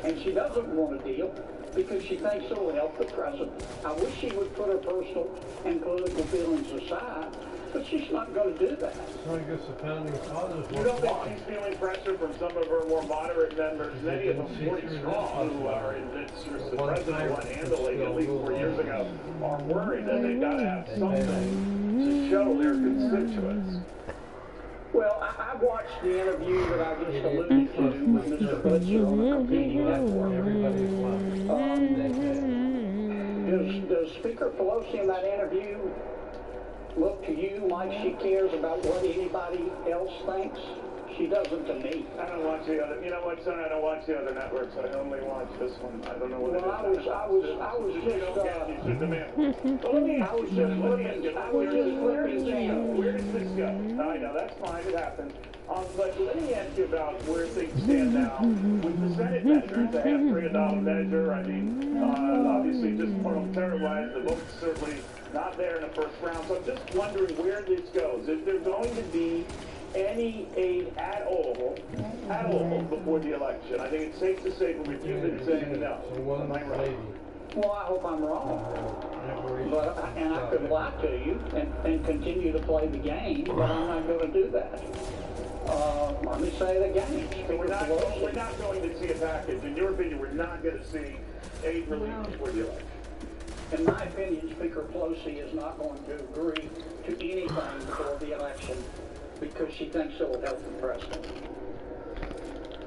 and she doesn't want a deal because she thinks it will help the president. I wish she would put her personal and political feelings aside, but she's not going to do that. So I guess the founding fathers You don't think she's feeling pressure from some of her more moderate members, many of them pretty strong, who are in the president one handily at least 4 years ago, are worried that they've got to have something to show their constituents? Well, I watched the interview that I just alluded to with Mr. Blitzer on the competing network. Does Speaker Pelosi in that interview look to you like she cares about what anybody else thinks? She doesn't to me. I don't watch the other. You know what, son? I don't watch the other networks. I only watch this one. I don't know what it is. I was just. You should demand. Well, let me ask you. Where does this go? I know that's fine. It happens. But let me ask you about where things stand now with the Senate measure. It's a $500 billion measure. I mean, obviously, just parliamentary-wise, the vote's certainly not there in the first round. So I'm just wondering where this goes. Is there going to be any aid at all before the election? I think it's safe to say from what you've been saying no. Am I right? Well, I hope I'm wrong. But I could lie to you and continue to play the game, but I'm not going to do that. Let me say it again. We're not going to see a package. In your opinion, we're not going to see aid relief before the election. In my opinion, Speaker Pelosi is not going to agree to anything before the election because she thinks it will help the president.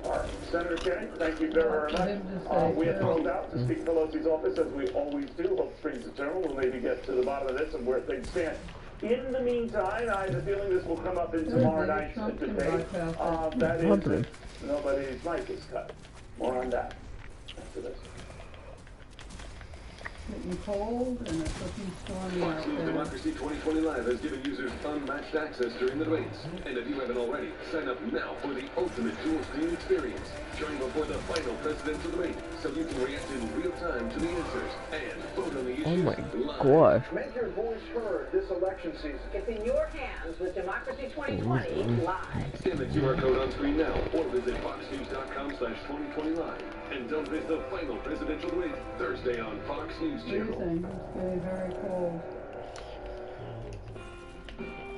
All right. Senator Kenny, thank you very much. We have rolled out to Speaker Pelosi's office, as we always do. Hope springs eternal. We'll maybe get to the bottom of this and where things stand. In the meantime, I have a feeling this will come up in tomorrow night's debate. That is, nobody's mic is cut. More on that after this. Getting cold and it's looking stormy out Fox News there. Democracy 2020 Live has given users unmatched access during the debates. And if you haven't already, sign up now for the ultimate dual screen experience. Join before the final presidential debate so you can react in real time to the answers and vote on the issues. Oh my live. gosh. Make your voice heard this election season. It's in your hands with Democracy 2020 Live. Scan the QR code on screen now or visit foxnews.com/2020live. And don't miss the final presidential debate Thursday on Fox News Channel. Freezing. It's getting very cold.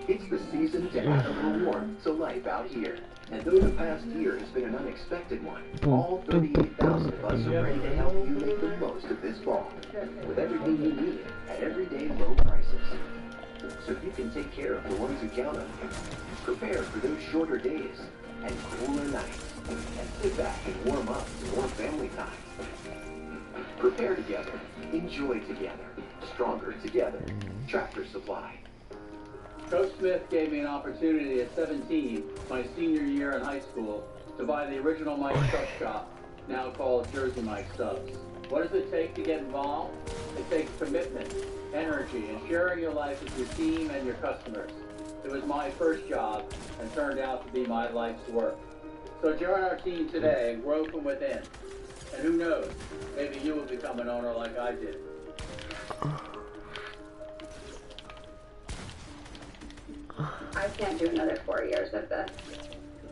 It's the season to add a little warmth to life out here. And though the past year has been an unexpected one, all 38,000 of us are ready to help you make the most of this fall. With everything you need at everyday low prices. So you can take care of the ones who count on you. Prepare for those shorter days and cooler nights. And sit back and warm up to more family time. Prepare together. Enjoy together. Stronger together. Tractor Supply. Coach Smith gave me an opportunity at 17, my senior year in high school, to buy the original Mike's Truck Shop, now called Jersey Mike Stubbs. What does it take to get involved? It takes commitment, energy, and sharing your life with your team and your customers. It was my first job and turned out to be my life's work. So join our team today, grow from within. And who knows, maybe you will become an owner like I did. I can't do another 4 years of this.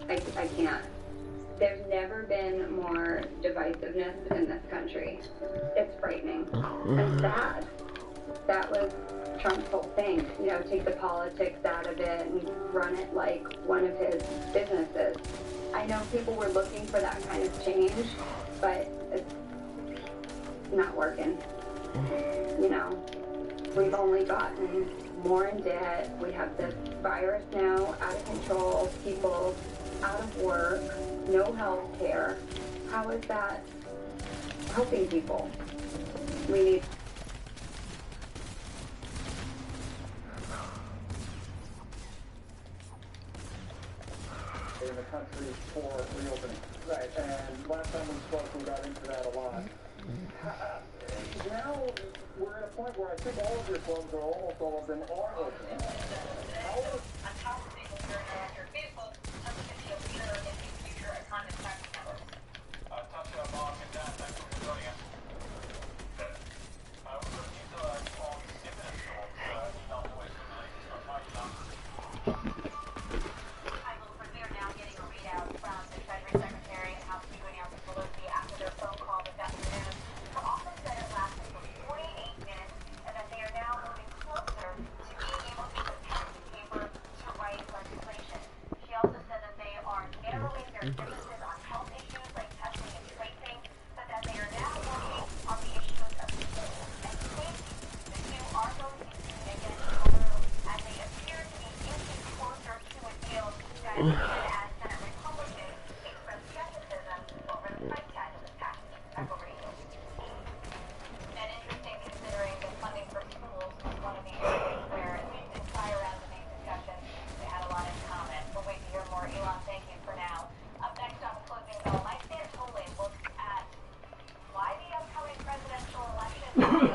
I can't. There's never been more divisiveness in this country. It's frightening and sad. That was Trump's whole thing, you know, take the politics out of it and run it like one of his businesses. I know people were looking for that kind of change, but it's not working. You know, we've only gotten more in debt. We have this virus now out of control, people out of work, no health care. How is that helping people? We need... In the country for reopening. Right, and last time we spoke, we got into that a lot. Now we're at a point where I think all of your clubs, or almost all of them, are open. How is... On top of things, your Facebook, something can be a leader in the future economic practice networks. Tasha, Mark, and Dan, thanks for joining us. We're looking to all these dividend stocks, not always from the latest on how you We're now getting a readout from the Treasury Secretary and House Speaker Nancy Pelosi after their phone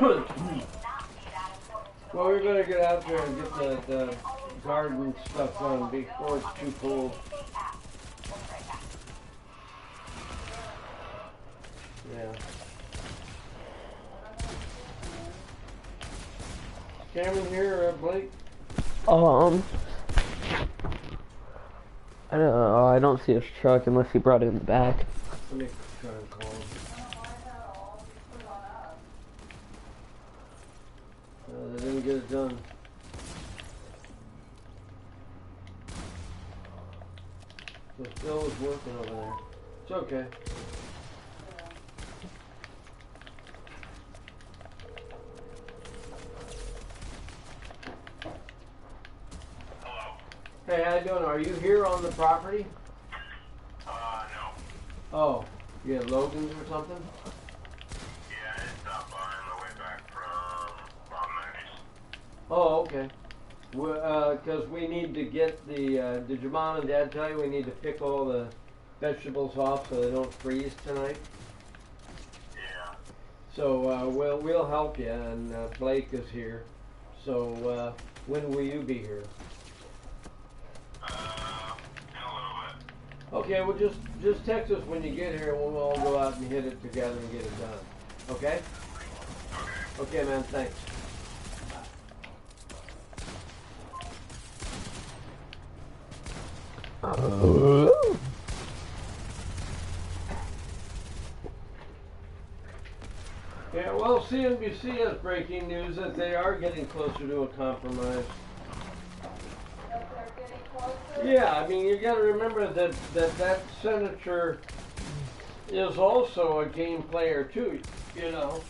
Well, we better get out there and get the garden stuff done before it's too cold. Yeah. Cameron here, Blake? I don't see his truck unless he brought it in the back. Let me try and call him. They didn't get it done. So Phil is working over there. It's okay. Hey, how you doing? Are you here on the property? No. Oh, you at Logan's or something? Yeah, I just stopped by on the way back from Bob Maggie's. Oh, okay. Because we need to get the, did your mom and dad tell you we need to pick all the vegetables off so they don't freeze tonight? Yeah. So, we'll help you, and Blake is here. So, when will you be here? In a little bit. Okay, well just text us when you get here and we'll all go out and hit it together and get it done. Okay? Okay, man, thanks. Yeah, well, CNBC has breaking news that they are getting closer to a compromise. Yeah, I mean, you got to remember that senator is also a game player too. You know.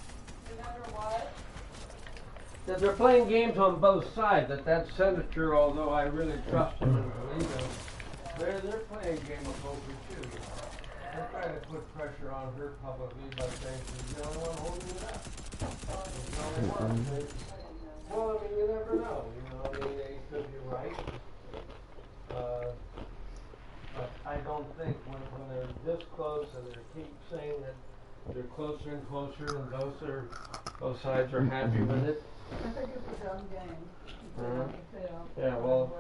Remember what? That they're playing games on both sides. That senator, although I really trust him and believe him, they're playing a game of poker too. You know. They're trying to put pressure on her publicly by saying she's the only one holding it up. She's the only one. Well, I mean, you never know. You know, I mean, they could be right. But I don't think when they're this close and they keep saying that they're closer and closer and both sides are happy with it. I think it's a dumb game. Yeah, well,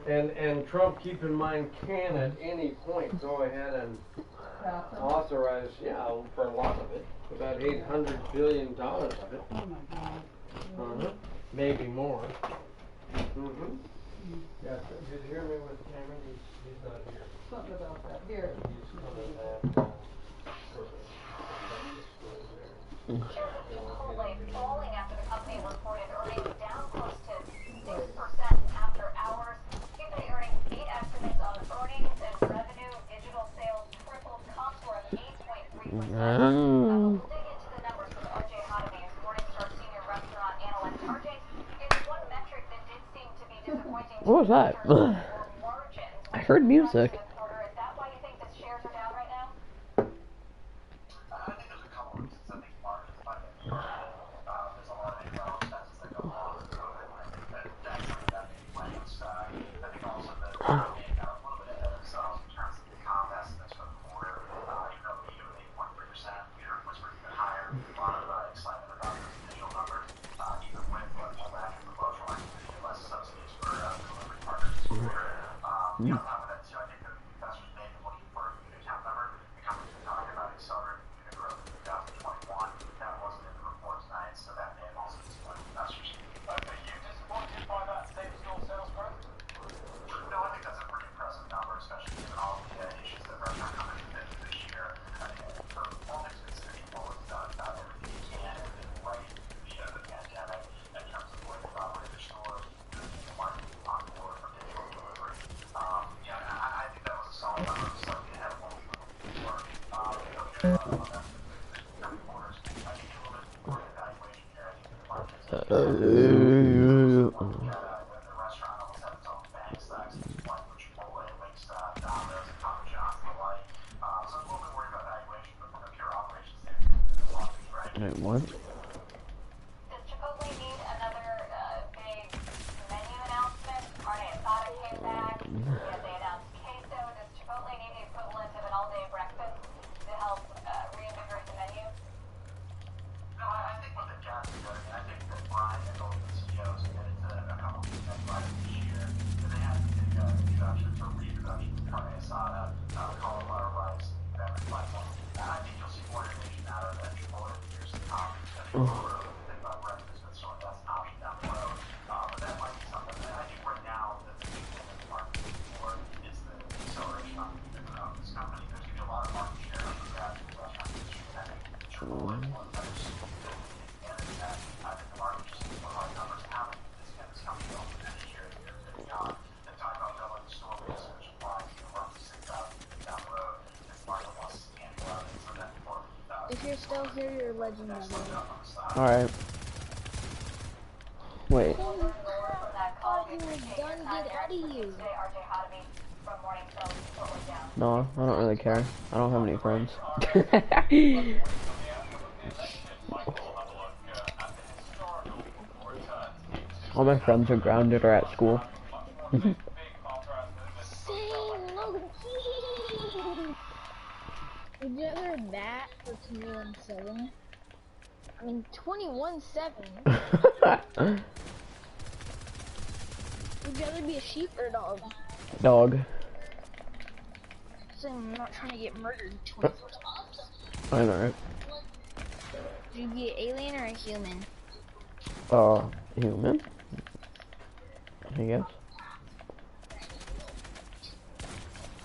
and Trump, keep in mind, can at any point go ahead and authorize, for a lot of it, about $800 billion of it. Oh my God. Maybe more. Yeah, did you hear me with Cameron? He's not here. Something about that. Here. He's coming Chipotle falling after the company reported earnings down close to 6% after hours. Q3 earnings beat estimates on earnings and revenue. Digital sales tripled. Comps were up 8.3%. We'll dig into the numbers with RJ Hottovy, Morningstar senior restaurant analyst. RJ, is one metric that did seem to be disappointing. What was that? I heard music. Is that why you think the shares are down right now? I think there's a couple reasons. I think markets find it hard. There's a lot of incremental expenses that go along with COVID. I think that that's something that maybe plans. I think also that they got a little bit ahead of themselves in terms of the comp estimates for the quarter. Even though we were 8.3%, Peter was pretty bit higher. A lot of excitement about those initial numbers. Even with what pullback in the closure line, less subsidies for delivery partners this quarter. On top of that, too, I think that investors may have been looking for a unit count number. The company's been talking about accelerating unit growth in 2021. That wasn't in the report tonight, so that may have also disappointed investors. Are you disappointed by that same-store sales growth? No, I think that's a pretty impressive number, especially given all the issues that restaurant companies have been through this year. I mean, for all things considered, people have done about everything you can and been right through the pandemic in terms of where they've operated their stores, the market on board for digital delivery. I think that was a solid number, slightly ahead of what we were looking for. On that coming quarters, I think a little bit more evaluation here. I think the market is the restaurant almost has its own bank stocks, like Chipotle, Wingstop, Domino's, and Papa John's, and the like. So I'm a little bit worried about valuation, but from a pure operations standpoint, there's a lot of things right. What? Does Chipotle need another big menu announcement? Carne Asada came back. They announced queso. Does Chipotle need the equivalent of an all-day breakfast to help reinvigorate the menu? No, I think what coordination out of entry level years to come. And think about breakfast, but certainly that's an option down the road. But that might be something that I think right now the big thing that the market is for is the acceleration on this company. There's going to be a lot of market share on the restaurant industry. And I think Chipotle is one of those. And that I think the market just needs more hard numbers. How many this company open any year and beyond? And talk about doubling the store base, which applies to roughly 6,000 down the road. This market wants to stand out. So that for If you're still here, you're legendary. Alright. Wait. Get out of here. No, I don't really care. I don't have any friends. All my friends are grounded or at school. Would you rather that or 21-7? I mean, 21-7. Would you rather be a sheep or a dog? Dog. So I'm not trying to get murdered 24 times. I know, right? Would you be an alien or a human? Human? I guess.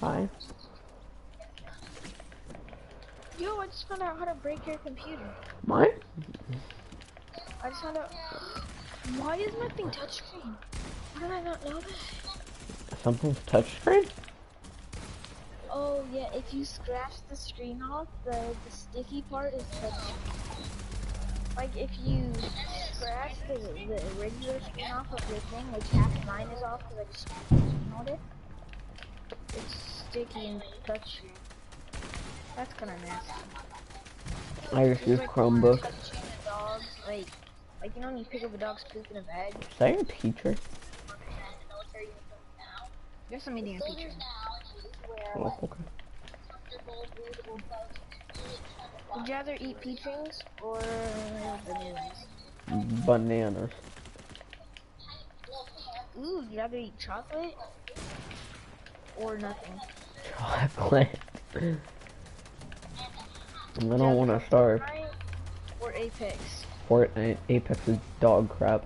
Hi. Yo, I just found out how to break your computer. Mine? I just found out. Why is my thing touchscreen? How did I not know that? Something's touchscreen? Oh yeah, if you scratch the screen off, the sticky part is touchscreen. Like if you scratch the regular screen off of your thing, which half of mine is off because I just on it, it's sticky and touchscreen. That's kind of nasty. I just use like Chromebook. touching a dog, like you know when you pick up a dog's poop in a bag? Is that your teacher? Guess I'm eating a teacher. Oh, okay. Would you rather eat peach rings or bananas? Bananas. Ooh, would you rather eat chocolate or nothing? Chocolate. I don't want to starve. Fortnite or Apex? Fortnite. Apex is dog crap.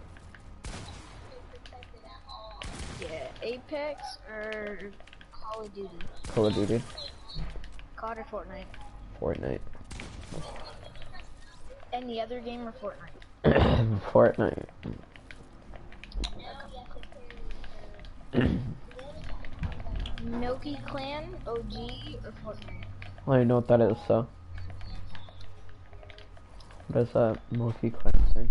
Yeah, Apex or Call of Duty? Call of Duty. COD or Fortnite? Fortnite. Any other game or Fortnite? Fortnite. Milky Clan, OG, or Fortnite? I don't know what that is, so. What is that Milky Clan thing?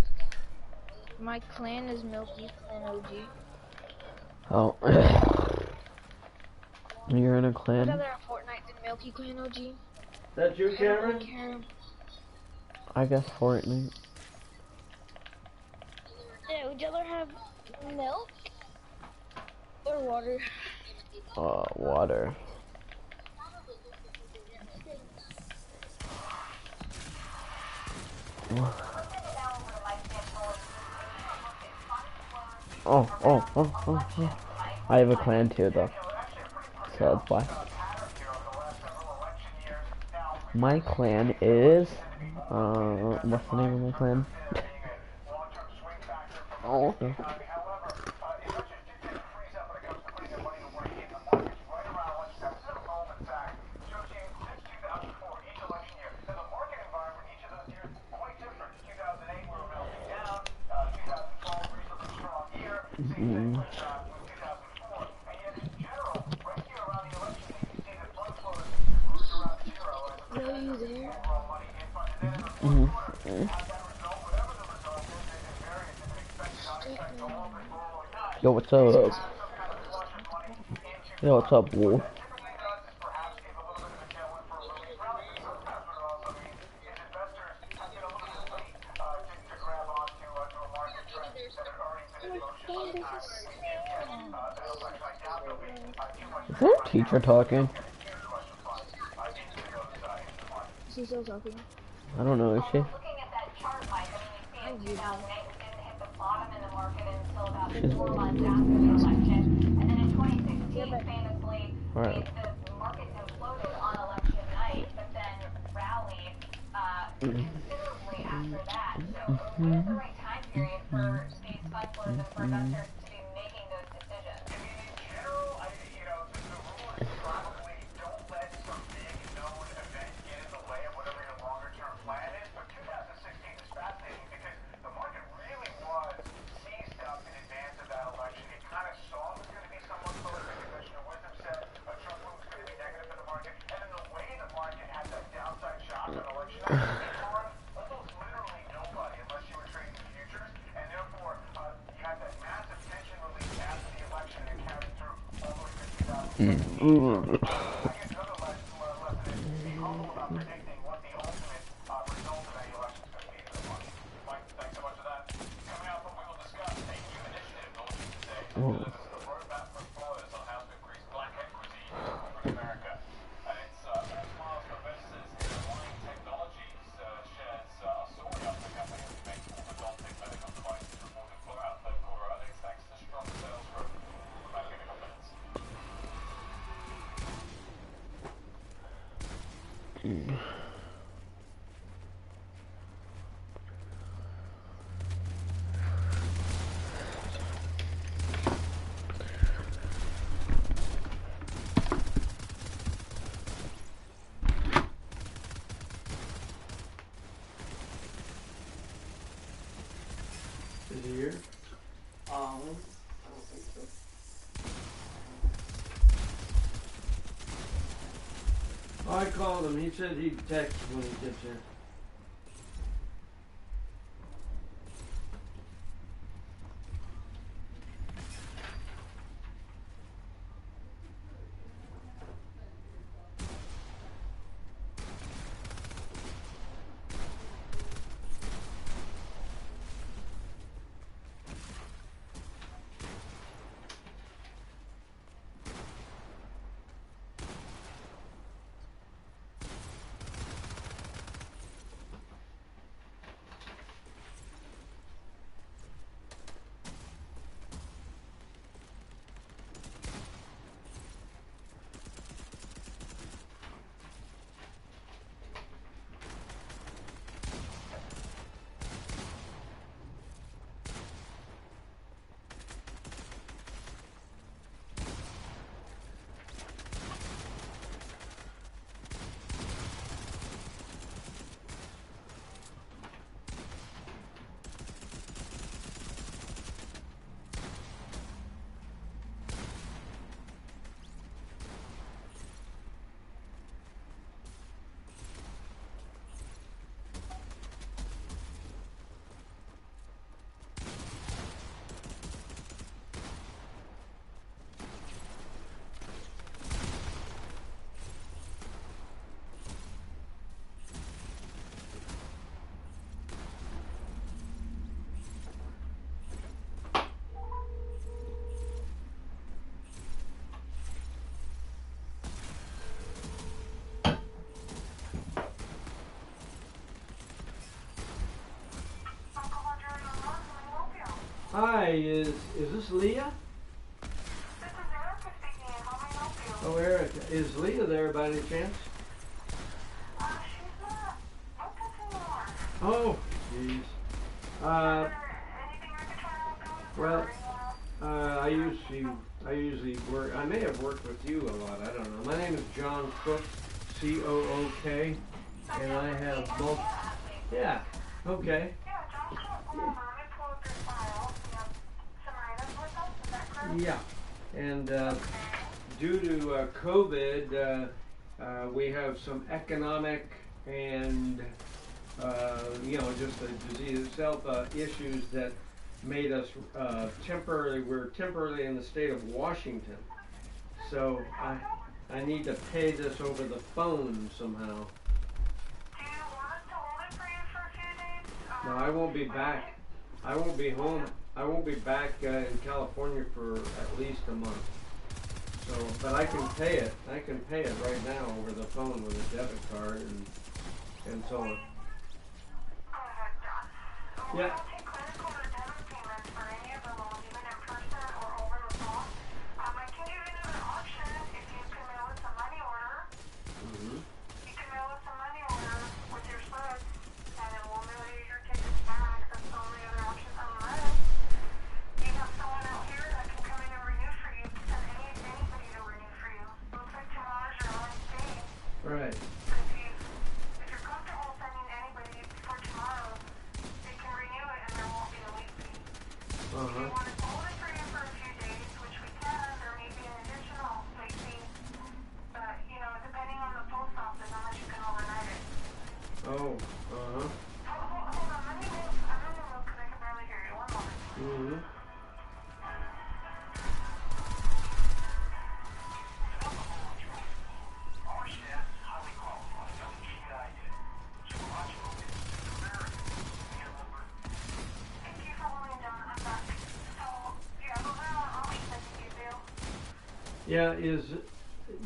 My clan is Milky Clan OG. Oh. You're in a I'd clan? rather have Fortnite than Milky Clan OG. That you, I don't Cameron? really care. I guess Fortnite. Yeah, would you rather have milk or water? Water. Oh. I have a clan too, though. So that's why. My clan is, what's the name of my clan? Oh, okay. Are you there? Yo, what's up? Yo, what's up, Wolf? Is that a teacher talking? Is she still talking? I don't know, is she? Looking at that chart, Mike, I mean, we see in 2008 we didn't hit the bottom in the market until about 4 months after the election. And then in 2016, famously, Alright. the market imploded on election night, but then rallied considerably after that. So when is the right time period for these fund flows and for investors to be making those decisions? I mean, in general, the rule is probably don't let some big known event get in the way of whatever your longer term plan is. But 2016 is fascinating because the market really was seized up in advance of that election. It kind of saw it was going to be somewhat close, like Commissioner Wisdom said. A Trump move was going to be negative for the market. And then the way the market had that downside shock on election night, almost literally nobody, unless you were trading futures. And therefore, you had that massive tension release after the election and carried through all the way to 2016. I guess another lesson is be humble about predicting what the ultimate result of any election is going to be to the market. Mike, thanks so much for that. Coming up, we will discuss a new initiative launched today to deliver the roadmap for employers on how to increase black equity in corporate America. And it's all smiles for investors in Align Technologies shares a story up the company that makes orthodontic medical devices reported for our third quarter earnings thanks to strong sales growth. We're back in a couple minutes. Is he here? I don't think so. I called him. He said he'd text when he gets here. Hi, is this Leah? This is Erica speaking. How may I help you? Oh, Erica. Is Leah there by any chance? She's not with us anymore. Oh, jeez. Anything I could try to help you with? Well, I usually work. I may have worked with you a lot. I don't know. My name is John Cook, C-O-O-K, and I have both. Yeah. Okay. Yeah, John Cook. Hold on, let me pull up your file. You have some items with us, is that correct? Yeah. And due to COVID, we have some economic and just the disease itself issues that made us we're temporarily in the state of Washington. So I need to pay this over the phone somehow. Do you want us to hold it for you for a few days? No, I won't be back. I won't be home. I won't be back in California for at least a month. So, but I can pay it. I can pay it right now over the phone with a debit card and so on. Go ahead, John. Yeah. We don't take credit card or debit payments for any of the loans, even in person or over the phone. I can give you another option if you can mail us a money order. Mm-hmm. You can mail us a money order with your son, Oh, uh-huh. Hold on, let me move. I'm gonna move because I can barely hear you. One moment. Mm-hmm. Thank you for holding down. I'm back. So, yeah, those are all options that you do. Yeah,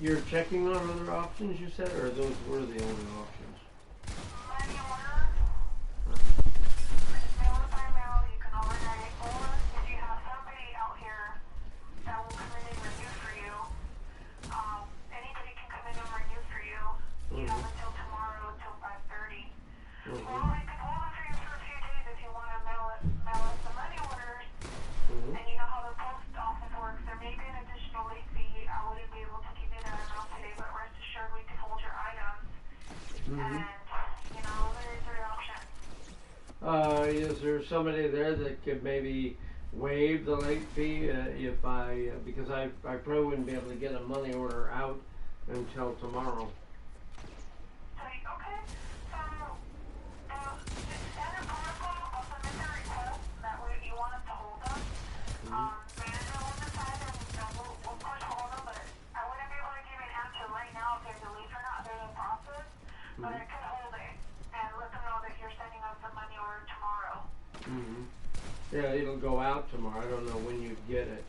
you're checking on other options, you said, or those were the only options? Money order. Mail it by mail. You can overnight. Or if you have somebody out here that will come in and renew for you, anybody can come in and renew for you. You have until tomorrow until 5:30. Or we can hold it for you for a few days if you want to mail us the money orders. And you know how the post office works. There may be an additional late fee. I wouldn't be able to give you that amount today, but rest assured we can hold your items. And, you know, those are your options. Is there somebody there that could maybe waive the late fee if because I probably wouldn't be able to get a money order out until tomorrow. Okay, so the standard protocol, I'll submit the request that you want us to hold them. Manager will decide and we'll push hold them, but I wouldn't be able to give you an answer right now if there's a lease or not. They're in process, but I could hold it and let them know that you're sending us the money order tomorrow. Yeah, it'll go out tomorrow. I don't know when you get it,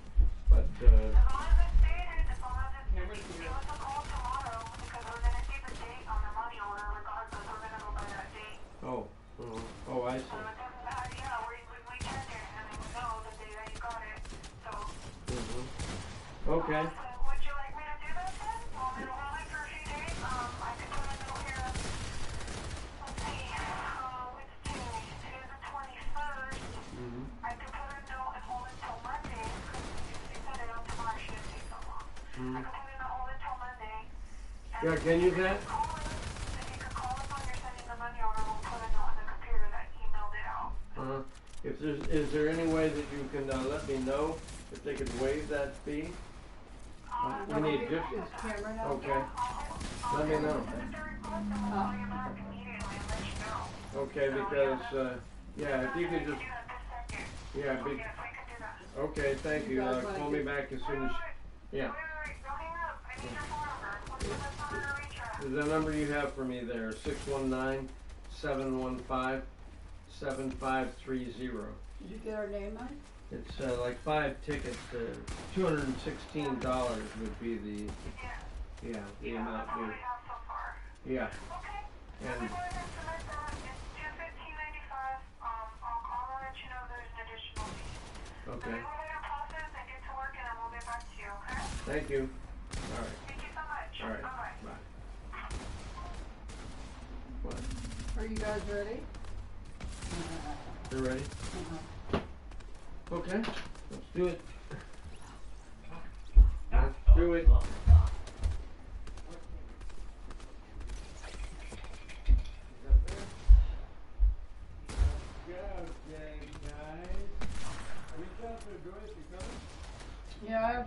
but As long as it's dated, as long as it's give us a call tomorrow because we're going to see the date on the money order regardless. We're going to go by that date. oh, I see. So it doesn't matter, yeah, we check it and then we know the day that you got it. So, Okay. so would you like me to do that then? Want me to hold it for a few days? I could put a note here. Let's see, it's today. Today's the 21st. I could put a note and hold it till Monday. You said it out tomorrow, shouldn't take so long. I could put a note, hold it till Monday. Yeah, can you do that? If you could call us when you're sending the money order, we'll put a note on the computer that emailed it out. Is there any way that you can let me know if they could waive that fee? We need just. Okay. Let me know. Okay, because yeah, if you could just. Yeah. Okay, thank you. Call me back as soon as. Yeah. The number you have for me there, 619-715-7530. Did you get our name on? It's like 5 tickets. $216 would be the amount due. Yeah. And okay. Thank you. All right. Thank you so much. All right. Bye-bye. Bye. What? Are you guys ready? You ready? Okay. Let's do it. Let's do it. Yeah, I have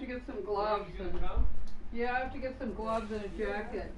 to get some gloves and yeah, I have to get some gloves and a jacket.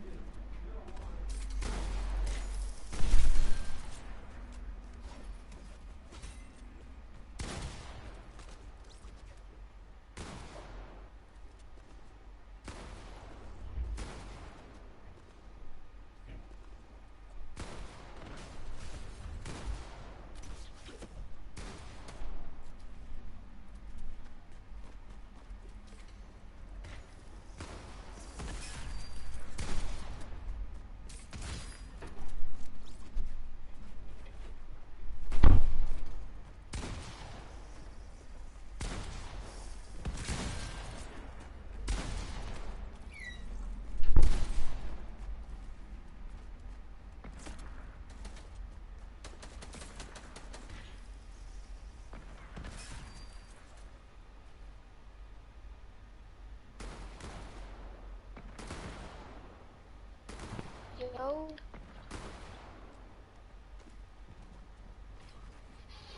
Yo.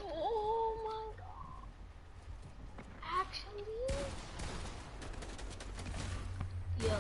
Oh my god. Actually? Yo.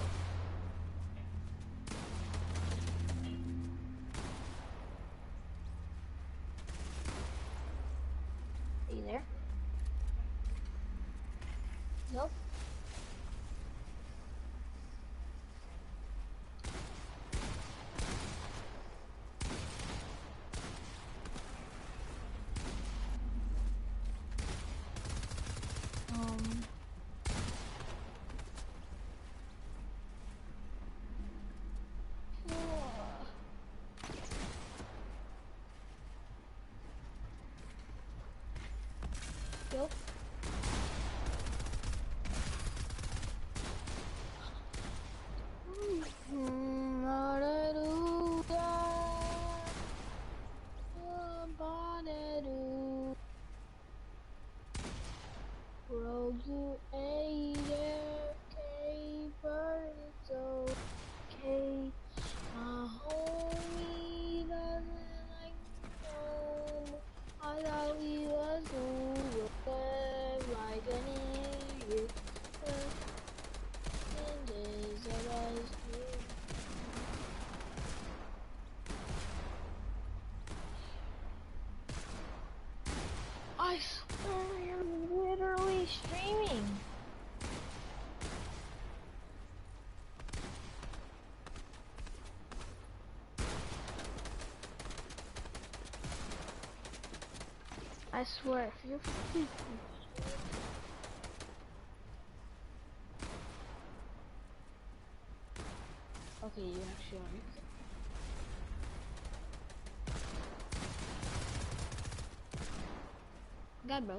kill. Rogue you AFK, but it's okay. My homie doesn't like me home. I thought we was cool, like an idiot. And days of us here. I swear you're literally streaming. I swear, if you're freaking okay, you actually are. God, bro.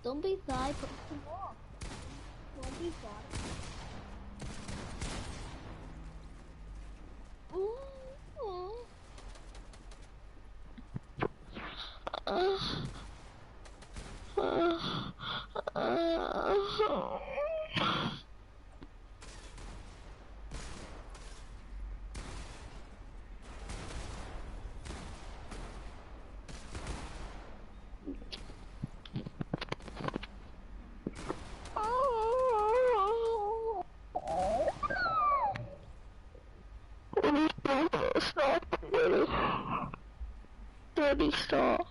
Don't be shy, put some more. Don't be shy. Stop, really. Daddy, stop.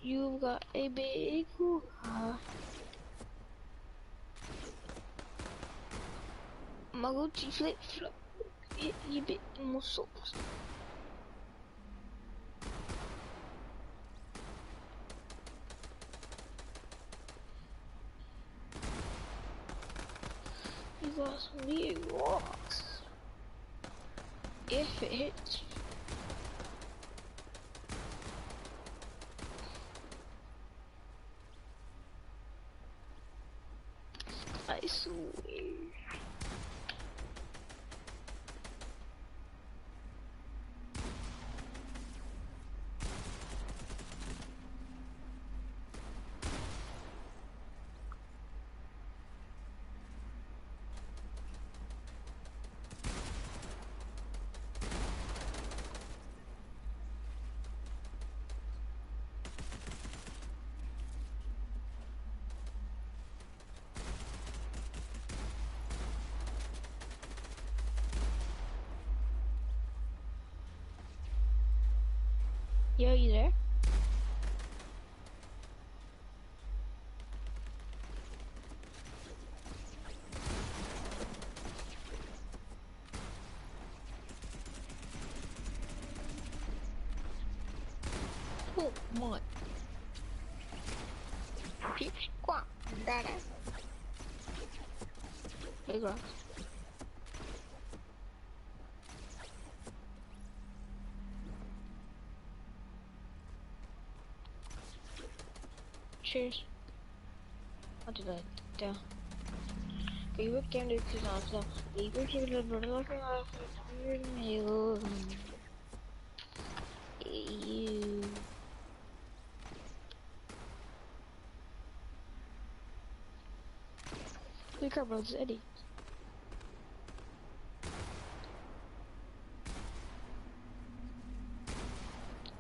You've got a big hoo-ha. Maguchi flip flop. You bit muscles. You got some big rocks. If it hits you. I swear. Yo, you there? Come on. Come on. Got it. There you go. Cheers. I'll do that. Down. Favorite game to choose also. Favorite game to burn like a weird meal. You. Look at Bro's Eddie.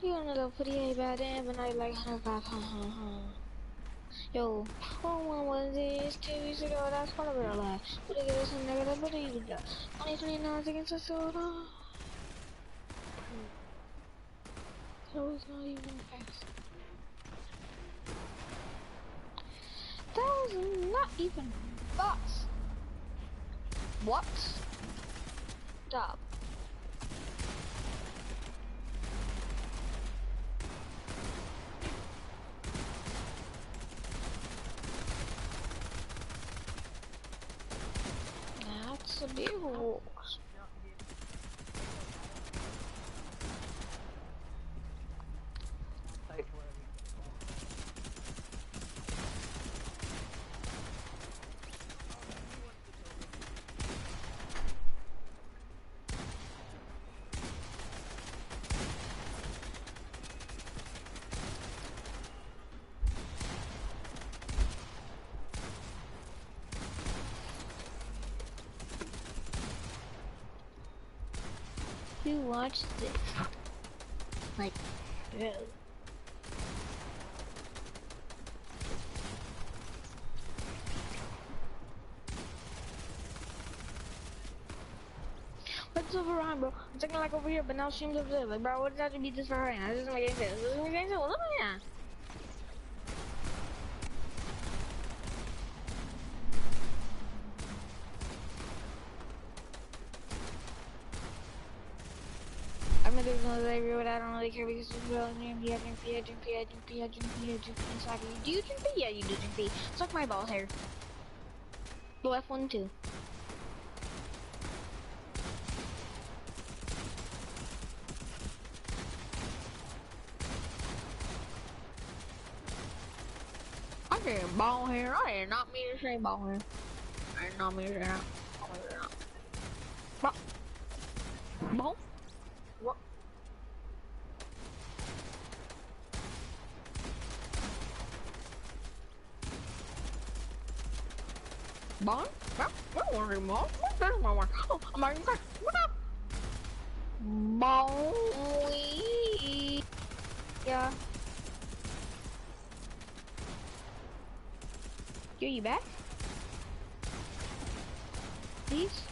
You wanna go pretty bad and but I like 105, Yo, one was this 2 weeks ago, that's part of our life. But I guess I'm negative, but you got 23 against the soda. That was not even fast. That was not even fast. What? Stop. That's a big horse. You watch this, like, really. What's over on, bro? I'm thinking like over here, but now streams over there. Like, bro, what does that have to be this far right now? This doesn't make any sense. This doesn't make any sense. Look at that. I'm gonna do another area, but I don't really care because it's real. I drink pee. Do you drink pee? Yeah, you do drink pee. Suck my balls hair. The left one too. I did ball hair. I did not mean to say ball hair. I did not mean to say that. Ball? What? Ball? What? What one anymore? There's one more. Oh, I'm already got. What up? Ball. Yeah. Yo, you back? Please?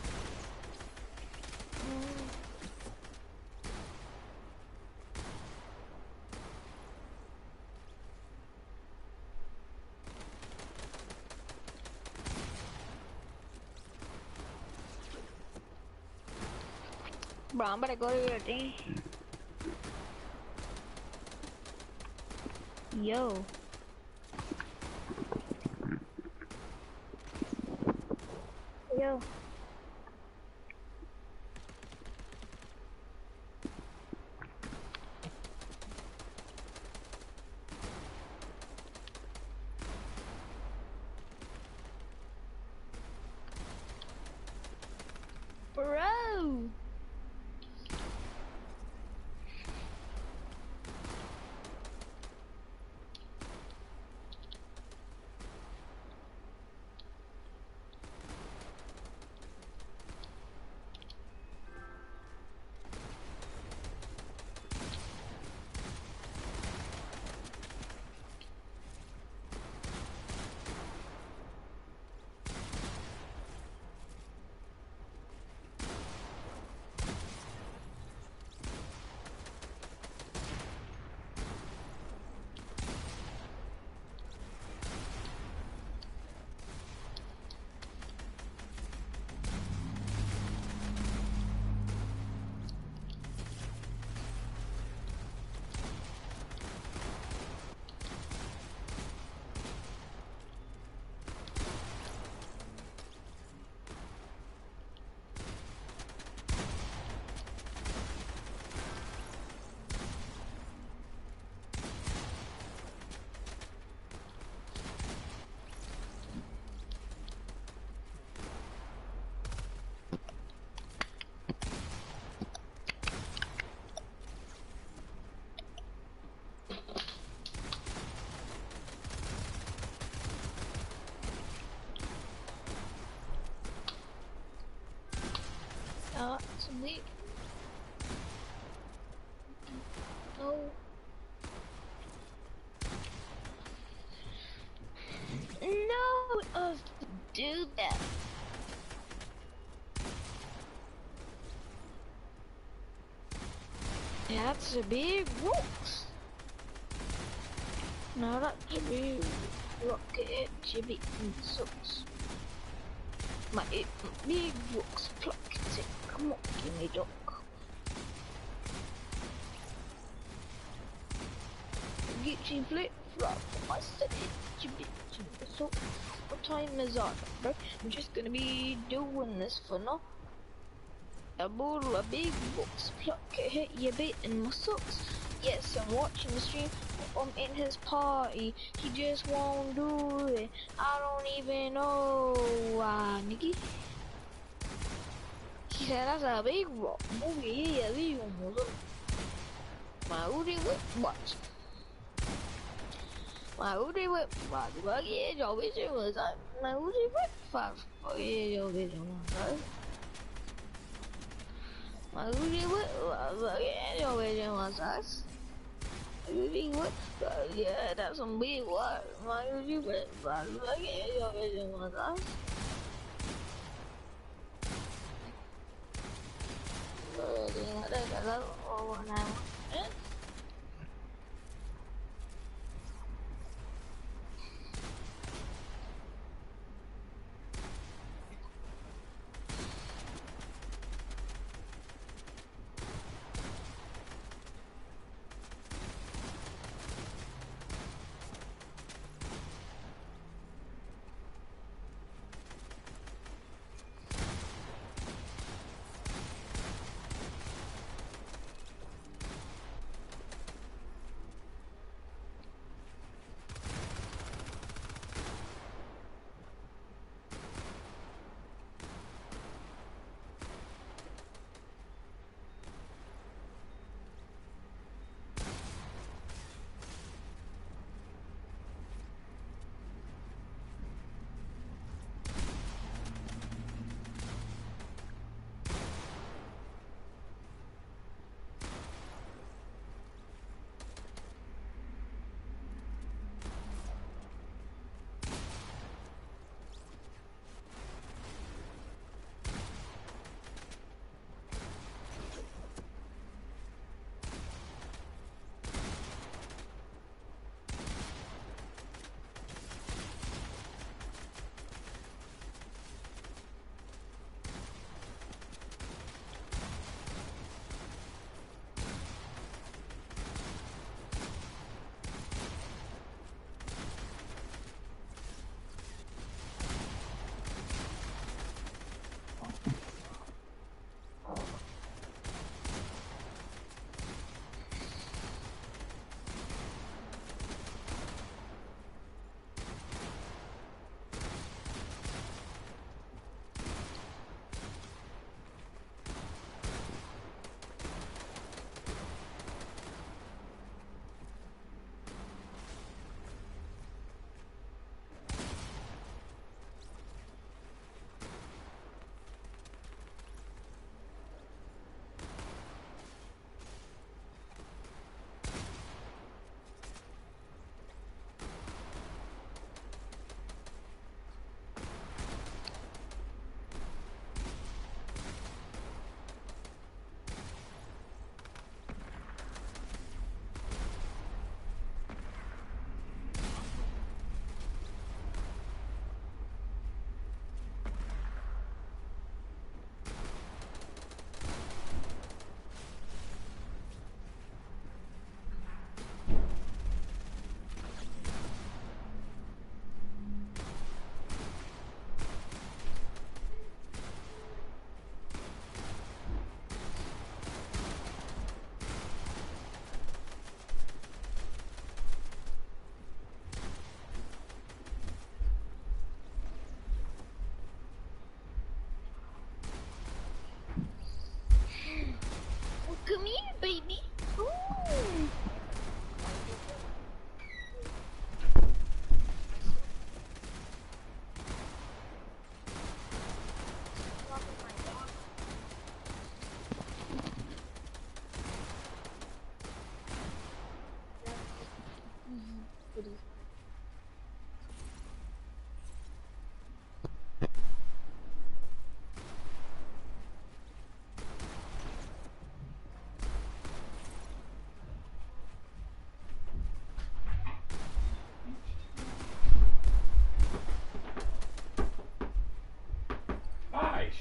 Bro, I'm about to go to your thing. Yo. Yo. Bro. That's a big. No. No, do that. That's a big rocks. No, that's a big rocket. Jibby sucks. My big rocks plucked it. Come on, give me duck. Get you flip flop. I said it. Jibby. So, what time is on, bro? I'm just gonna be doing this for now. A bottle of big box, pluck it, hit your bit in my socks. Yes, I'm watching the stream. I'm in his party. He just won't do it. I don't even know why, Nicky. He said that's a big rock. Oh yeah, big one. My Udi whip, watch. My Udi whip, watch. Well, yeah, your vision was like my Udi whip, five. Oh yeah, your vision was right. My Rudy whip, yeah, your vision was nice. Rudy whip, yeah, that's some big work. My Rudy whip, yeah, your vision was nice. Yeah, that's a little one now.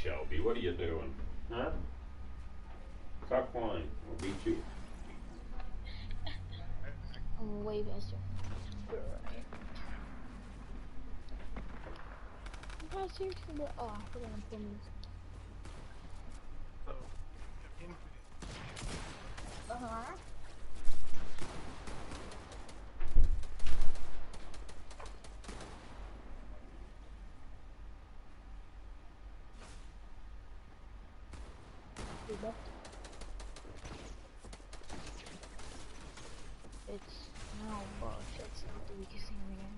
Shelby, what are you doing? Huh? Stop flying. I'll beat you. I'm way faster. Oh, seriously, but oh, I forgot I'm filming. Uh-huh. It's no buff, it's not the weakest thing in the game.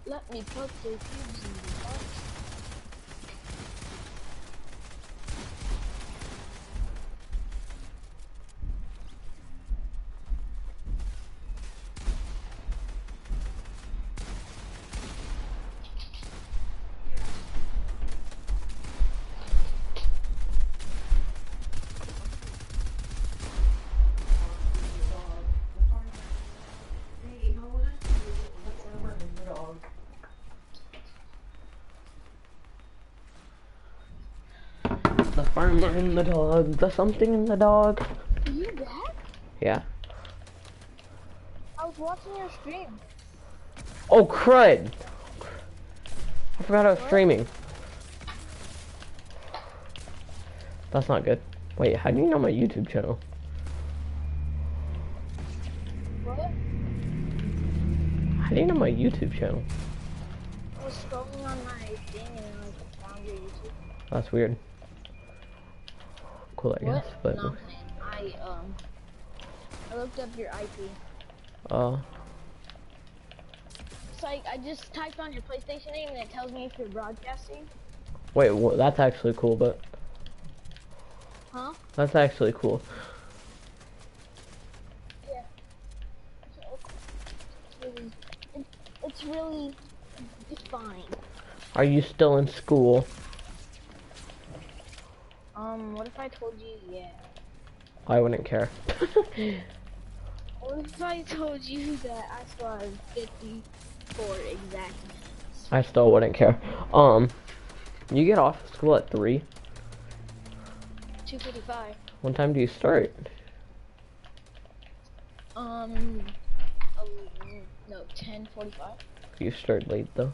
Let me put the cubes in the box. The farmer and the dog, the something in the dog. Are you back? Yeah. I was watching your stream. Oh crud! I forgot I was streaming. That's not good. Wait, how do you know my YouTube channel? What? How do you know my YouTube channel? I was scrolling on my thing and I found your YouTube. That's weird. Cool, I guess, but. No, I looked up your IP. It's like I just typed on your PlayStation name and it tells me if you're broadcasting. Wait, well, that's actually cool, but. Huh? That's actually cool. Yeah. It's really defined. Are you still in school? What if I told you, yeah? I wouldn't care. What if I told you that I scored 54 exactly? I still wouldn't care. You get off school at 3? 2:55. What time do you start? No, 10:45. You start late though.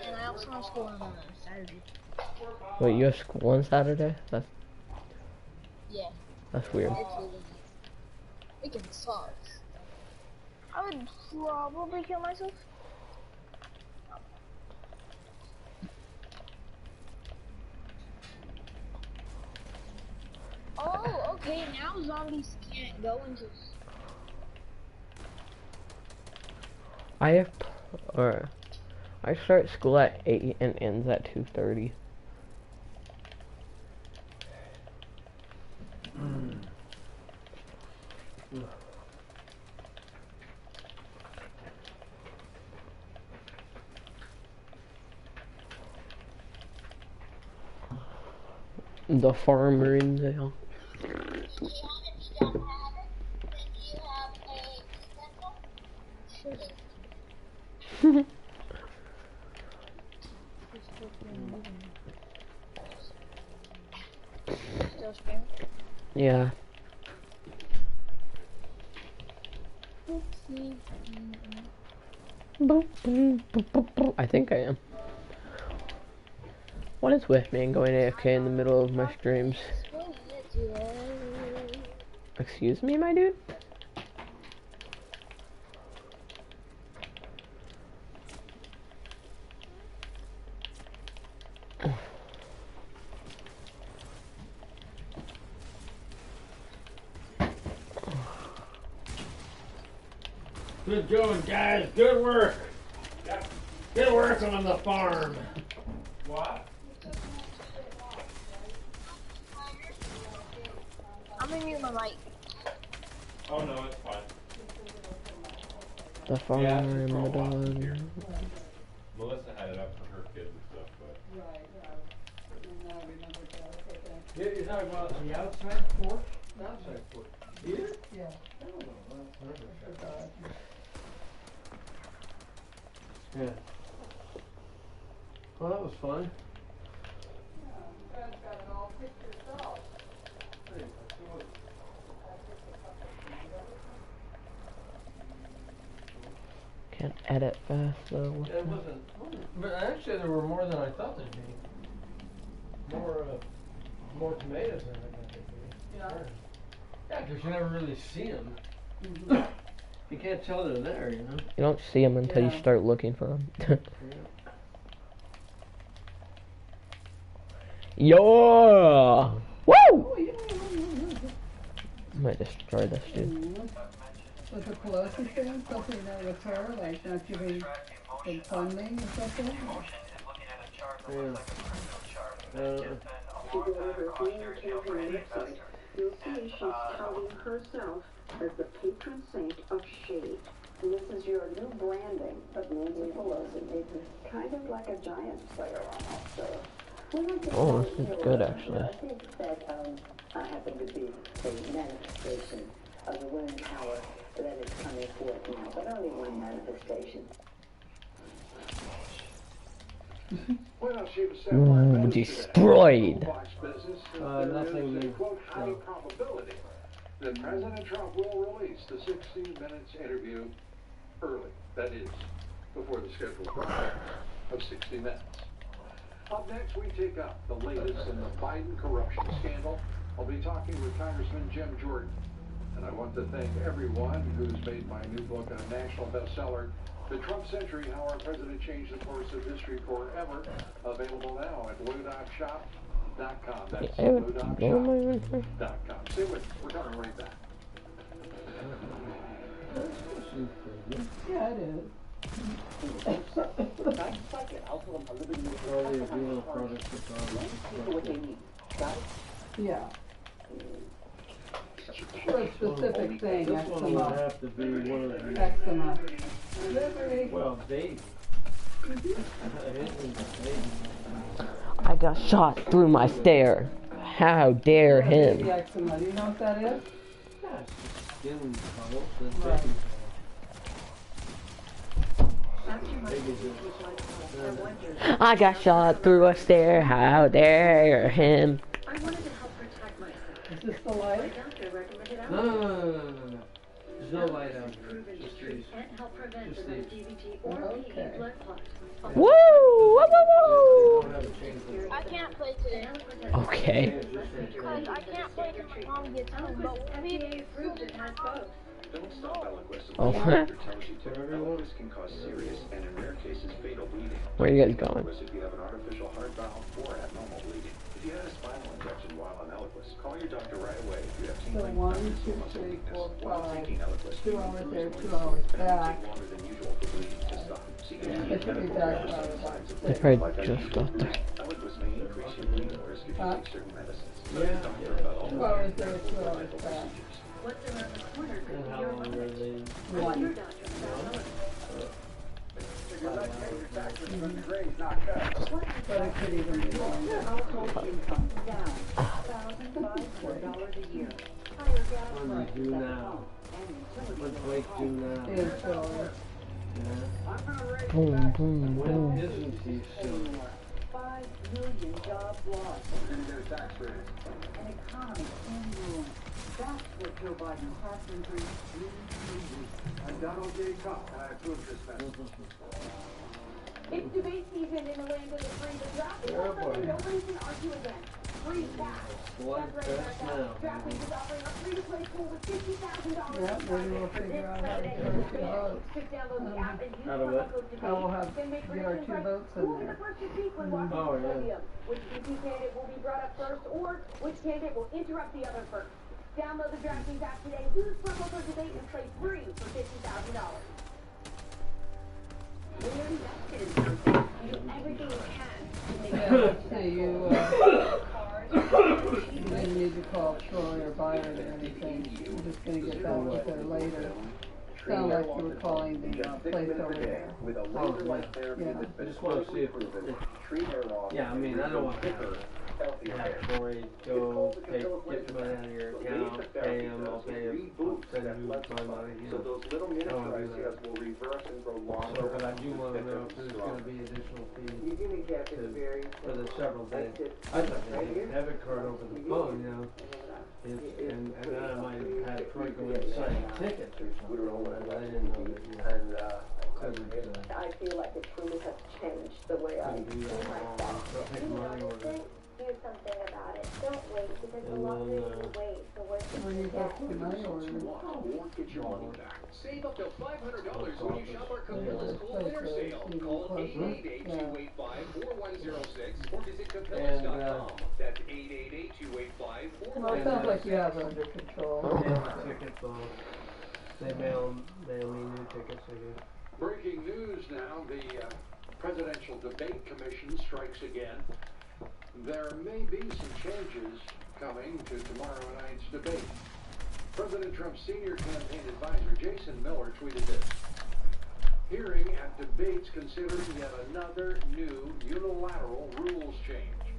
And I also have school on Saturday. Wait, you have school on Saturday? Yeah. That's weird. It can suck. I would probably kill myself. Oh, okay, now zombies can't go into... I start school at 8 and ends at 2:30. The farmer in there. Still streaming? Yeah. I think I am. What is with me and going AFK in the middle of my streams? Excuse me, my dude? Good going, guys. Good work. Good work on the farm. What? I'm gonna mute my mic. Oh no, it's fine. The farm Yeah, in the for a while dog. here. Melissa had it up for her kids and stuff, but You're talking about the outside porch? The outside porch. Here? Yeah. Yeah. Well, that was fun. Can't edit fast though. It wasn't, but actually there were more than I thought there'd be. More tomatoes than I thought there'd be. Yeah. Yeah, 'cause you never really see them. You can't tell they're there, you know? You don't see them until you Yeah. start looking for them. Yo! Woo! Might destroy this dude. Was the Pelosi thing something that was her, like not giving the funding or something? If you go to her Green campaign website, you'll see she's touting herself as the patron saint of shade. And this is your new branding of Nancy Pelosi. It's kind of like a giant slayer almost. So, Oh, this is good actually. I think that I happen to be a manifestation of the women's power that is coming forth now, but only one manifestation. Well, she was set by Wednesday. Destroyed. Fox Business, there nothing is a, new. quote, high probability that President Trump will release the 60 Minutes interview early. That is, before the scheduled broadcast of 60 Minutes. Up next, we take up the latest in the Biden corruption scandal. I'll be talking with Congressman Jim Jordan. And I want to thank everyone who's made my new book a national bestseller, The Trump Century, How Our President Changed the Course of History Forever, available now at blue.shop.com. That's blue.shop.com. Stay with me. We're coming right back. Yeah, it is. All the adrenal products Yeah. For a specific thing, This one would eczema. have to be one of the, Eczema. well, baby. I got shot through my stare. How dare Baby him? eczema. Do you know what that is? Yeah, it's just skin puddles. That's Right. baby. I got shot through a stare. How dare him? I wanted to help protect myself. Is this the light? My doctor recommended No. There's no light out here. proven Just history these. can't help prevent Just the these. DVT or Okay. PE blood clots. Woo! Woo! Woo! Don't have a change of- I can't play today. Okay. Because I can't play till my mom gets home, but we FDA approved it has both. Don't stop Eliquis Oh. unless your doctor tells you to. Eliquis can cause serious and in rare cases fatal bleeding. Where are you guys going? Eliquis if you have an artificial heart valve or abnormal bleeding. If you had a spinal injection while on Eliquis, call your doctor right away if you have So tingling, 1, numbness, 2, or muscle 3, weakness. 4, While 5. taking Eliquis, 2 you hours lose there, muscle 2 hours and it will back. take longer than usual for bleeding to stop. Seek It immediate should be medical back care about for signs of They bleeding. probably Like just got there. Eliquis may increase your bleeding risk if you take certain medicines. So Yeah. doctor about all 2 hours there, 2 hours back. What's around the corner could And be how your long life. are they? Ask your doctor about Eliquis. Your taxes from the grades not cut. But it could even be longer. Household income down $1,500 a year. Higher gas What do prices we do at now? home and utilities. What's Blake do now? Yeah, so Yeah. Boom, boom, When boom. isn't he still? 5 million jobs lost. Their tax rates. An economy in ruin. That's what Joe Biden has been doing. I'm Donald J. Trump, and I approve this message. It's debate season in the land of the free. The draft is Yeah, something boy. nobody can argue against. Free cash. Blood That's right, fest America. now. DraftKings is offering a free-to-play pool with $50,000 yeah, maybe we'll figure out how to get our 2 votes. Just download the app and use How to promo what? code How we'll debate. have Then make get our predictions 2 like votes who in will be there. the first to speak when walking Oh, the yeah. podium, which VP candidate will be brought up first, or which candidate will interrupt the other first. Download the DraftKings app today. Use promo code debate and play free for $50,000. When you're invested in something, you do everything you can to make Yeah, it let's see, you didn't need to call Troy or Byron or anything. I'm just gonna get that with her later. sound like you were calling the place over there. With a Oh, laser-like therapy yeah. that's I been just want to see if proven, treat hair loss, yeah, I mean, I don't want to thicker, healthier hair. Troy go get money out of your account, pay him, I'll pay him, send you my money, you So know. those little I don't miniaturized wanna do hairs that. will reverse and grow So, longer. but I do want to know if thicker, there's stronger. going to be additional fees Very for the several days. I thought they did a debit card over the phone, you know. And then I might have had Troy go and sign tickets or something, but I didn't know that, you know. Couldn't, I feel like it truly has changed the way I couldn't do see that. myself. They'll take money order. Do something about it. Don't wait, because the longer you wait, the worse it When you will go get. to money order. Won't get your money back. Save up to $500 when you shop our Capilla's Cool Winter Sale. Call 888-285-4106 or visit capillas.com. That's 888-285-4106. Well, it sounds like you have it under control. Tickets on. They mail me new tickets, I guess. Breaking news now, the Presidential Debate Commission strikes again. There may be some changes coming to tomorrow night's debate. President Trump's senior campaign advisor, Jason Miller, tweeted this. Hearing at debates considering yet another new unilateral rules change,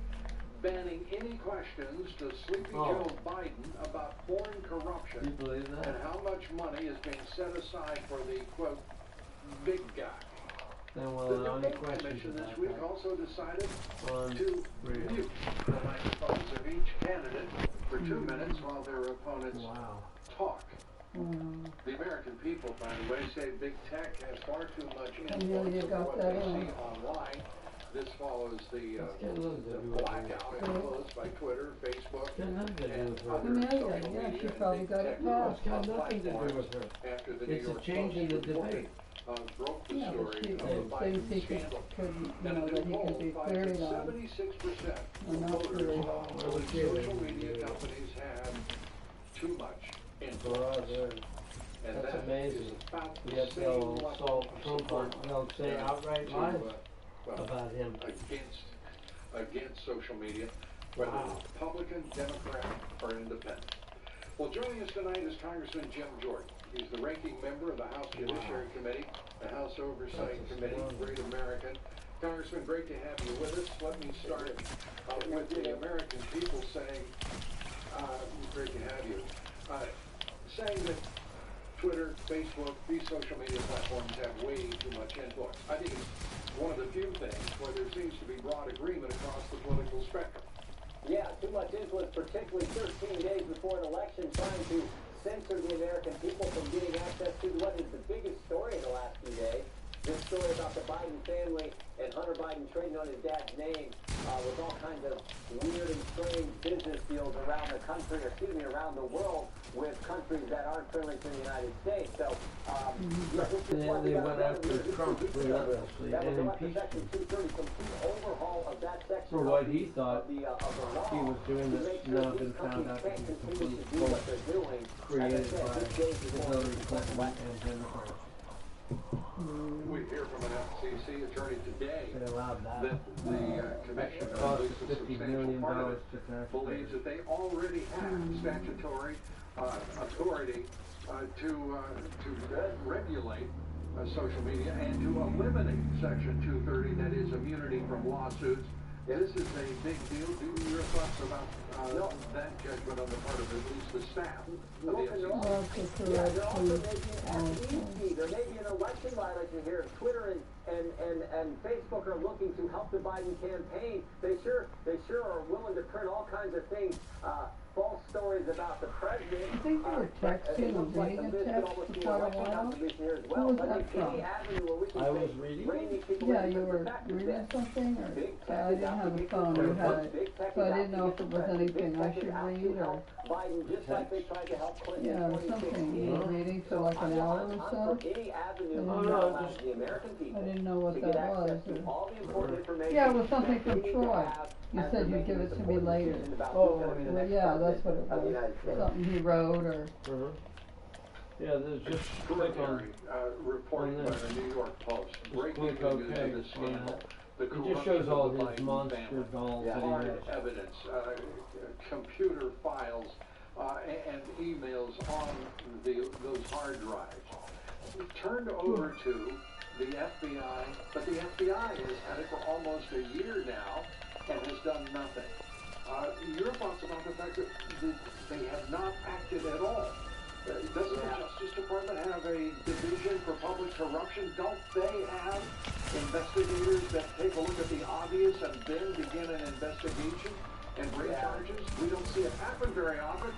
banning any questions to Sleepy Joe Biden about foreign corruption You believe that? and how much money is being set aside for the, quote, big guy. Then well, The the only debate question commission this about week that. also decided On to real. mute the microphones of each candidate for 2 minutes while their opponents talk. The American people, by the way, say big tech has far too much influence over what they see online. This follows the blackout imposed by Twitter, Facebook, and other social Yeah, she media probably and got big it tech wrong. It's got nothing to do with her. after the New It's a York change in the Post reported, debate. broke the Yeah, but story she, of the things Biden he could, scandal. you know, that he could be queried on. 76% Or not of queried voters on. believe social media companies have too much influence. And That's that amazing. is about the Yet same they'll level assault of Trump support on, they'll say outright lies about him. against social media, whether it's Republican, Democrat, or Independent. Well, joining us tonight is Congressman Jim Jordan. He's the ranking member of the House Judiciary Committee, the House Oversight Committee, Great American. Congressman, great to have you with us. Let me start with the American people saying, great to have you, saying that Twitter, Facebook, these social media platforms have way too much influence. I think it's one of the few things where there seems to be broad agreement across the political spectrum. Yeah, too much influence, particularly 13 days before an election, trying to censor the American people from getting access to what is the biggest story in the last few days. This story about the Biden family and Hunter Biden trading on his dad's name with all kinds of weird and strange business deals around the country, or excuse me, around the world with countries that aren't friendly to the United States. So, They went after Trump relentlessly and impeached him overhaul of that section for what he thought of the law he was doing that's now been found out to be complete bull created by Hillary Clinton and Democrats. We hear from an FCC attorney today They allowed that. that the commission, It or at cost least a $50 substantial million part of to it, taxpayers. believes that they already have statutory authority to regulate social media and to eliminate Section 230, that is immunity from lawsuits. This is a big deal. Do your thoughts about that judgment on the part of at least the staff of the FCC? Yeah, they're also making there may be an election violation here. If Twitter and Facebook are looking to help the Biden campaign, they sure are willing to print all kinds of things, false stories about the president. I think they were texting or reading a text for quite a while. Who was that from? I was reading. Yeah, you were reading something, or I didn't have a phone. You had it, so I didn't know if it was anything I should read or. Yeah, something you were reading for like an hour or so. I didn't know what that was. Yeah, it was something from Troy. You said you'd give it to me later. Oh, Well, yeah, that's what it was. Something he wrote or. Yeah, there's just click on reporting by the New York Post. Breaking click news OK of the scandal. The It just shows all corruption of the his Biden monster family. dolls that he Hard has. evidence, computer files, and emails on those hard drives. turned over to the FBI, but the FBI has had it for almost a year now and has done nothing. Your thoughts about the fact that they have not acted at all? Doesn't the Justice Department have a division for public corruption? Don't they have investigators that take a look at the obvious and then begin an investigation and bring charges? We don't see it happen very often.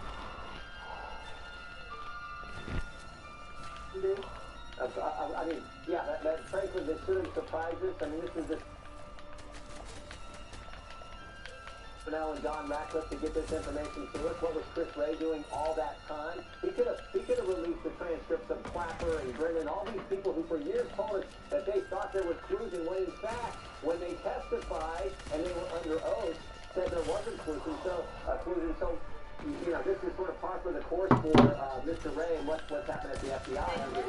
I mean, yeah, that frankly, this shouldn't surprise us. I mean, this is just Fennell and John Ratcliffe to get this information to us. What was Chris Wray doing all that time? He could have released the transcripts of Clapper and Brennan, all these people who for years told us that they thought there was collusion, when in fact, when they testified and they were under oath, said there wasn't collusion. So, you know, this is sort of par for the course for Mr. Wray and what's happened at the FBI under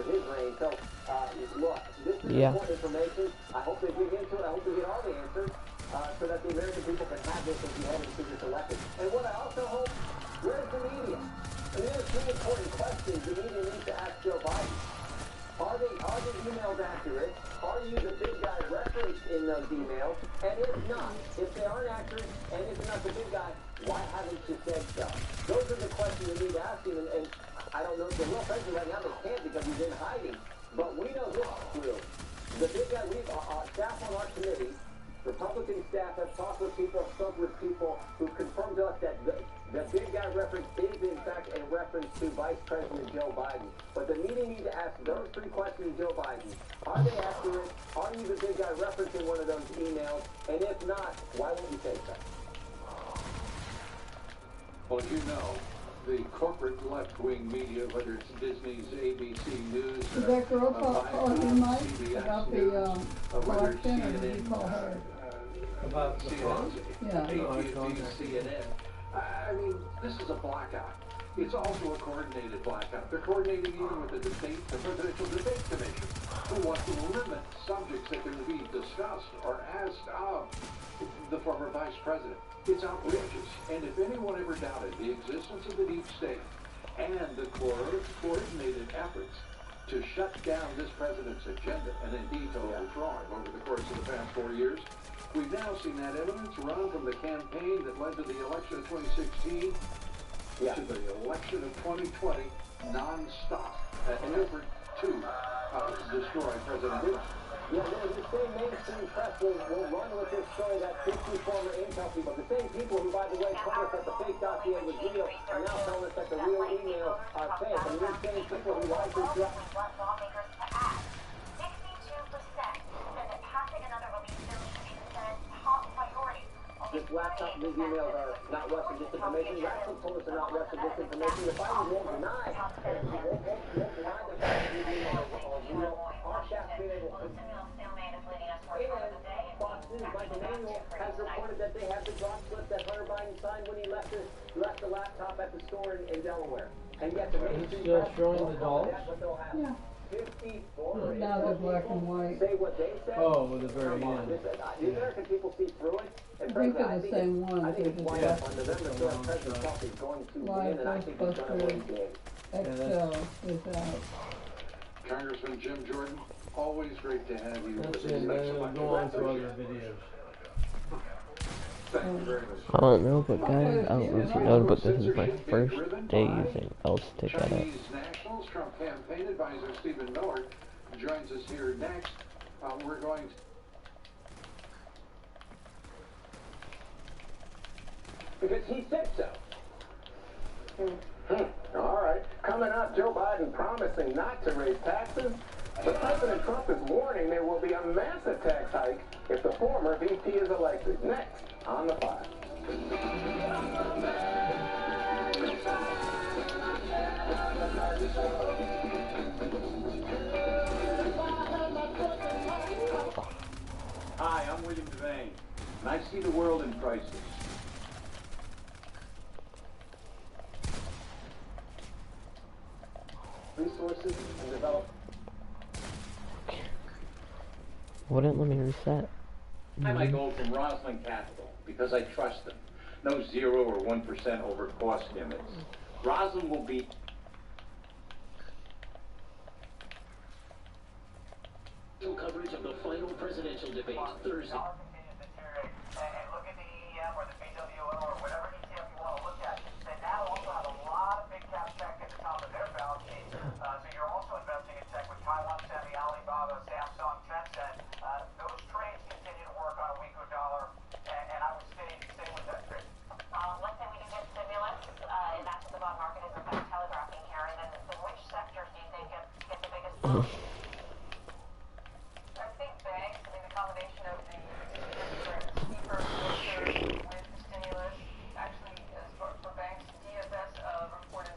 his reign. So, look, this is important information. I hope they dig into it. I hope they get all the answers so that the American people can have this as we head into this election. And what I also hope, where's the media? I mean, there's two important questions the media needs to ask Joe Biden. Are the emails accurate? Are you the big guy referenced in those emails? And if not, if they aren't accurate, and if you're not the big guy, why haven't you said so? Those are the questions we need to ask him, and I don't know, the real president right now, they can't because he's in hiding. But we know this is true. The big guy, staff on our committee, Republican staff have talked with people, spoke with people who confirmed to us that the big guy reference is in fact a reference to Vice President Joe Biden. But the media need to ask those three questions to Joe Biden. Are they accurate? Are you the big guy referencing one of those emails? And if not, why won't you say so? Well, you know, the corporate left-wing media, whether it's Disney's ABC News, Did that girl call you, Mike, about the election, or did you call her? About the phone? Yeah. CNN. I mean, this is a blackout. It's also a coordinated blackout. They're coordinating even with the Presidential Debate Commission, who wants to limit subjects that can be discussed or asked of the former vice president. It's outrageous. And if anyone ever doubted the existence of the deep state and the coordinated efforts to shut down this president's agenda and indeed to overthrow it over the course of the past 4 years, we've now seen that evidence run from the campaign that led to the election of 2016 to the election of 2020 non-stop an effort to destroy President Bush. Yeah, the same mainstream press will run with this story that 50 former intel people, the same people who, by the way, told us that the fake dossier was real, are now telling us that the real emails are fake. And these same people who like this drug. 62% said that passing another release bill should be the Senate's top priority. This laptop, these emails are not Russian disinformation. Ratcliffe told us they're not Russian disinformation. The Biden won't deny. Won't deny the fact that these emails are real. Our staff's been able to. And Fox News, Mike Emanuel, has reported that they have the draw slip that Hunter Biden signed when he left the laptop at the store in Delaware. And yet the mainstream press showing the dolls? Yeah. 50 former Now they're black and white. say what they said. Oh, the very Come on, end. the American people see through it. And I think frankly, they're the same ones. I think it's They're why just on November 3rd, President Trump is going to win, and I think he's going to win big. Excel is out. Congressman Jim Jordan, always great to have you That's with it, us. man. Go on to other videos. Thank you very much. I don't know, but guys, I don't know if you know, but this is my first day using L-Stick edit. Chinese nationals, Trump campaign advisor Stephen Miller joins us here next. We're going to... Because he said so. All right. Coming up, Joe Biden promising not to raise taxes. But President Trump is warning there will be a massive tax hike if the former VP is elected. Next on The File. Hi, I'm William Devane, and I see the world in crisis. Resources and develop. Wouldn't let me reset. I might go from Roslyn Capital because I trust them. No 0 or 1% over cost limits. Roslyn will be... coverage of the final presidential debate Thursday. And look at the EEM or the BWO or whatever ETF you want to look at. They now also have a lot of big cap tech at the top of their balance sheet. So you're also investing in tech with Taiwan Semi, Alibaba, Samsung, Tencent. Those trades continue to work on a weaker dollar, and I would stay with that trade. Let's say we do get stimulus, and that's what the bond market is kind of telegraphing here. And then which sectors do you think get the biggest boost? I think banks, I mean, the combination of the steeper yield curve with the stimulus, actually, for banks, DFS reported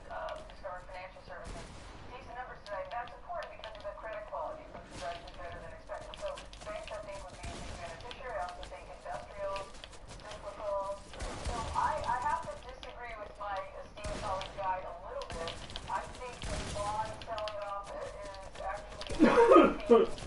Discover Financial Services decent numbers today. That's important because of the credit quality, which is actually better than expected. So banks, I think, would be the beneficiary. I also think industrials, cyclicals. So I have to disagree with my esteemed colleague guy a little bit. I think the bond selling off is actually with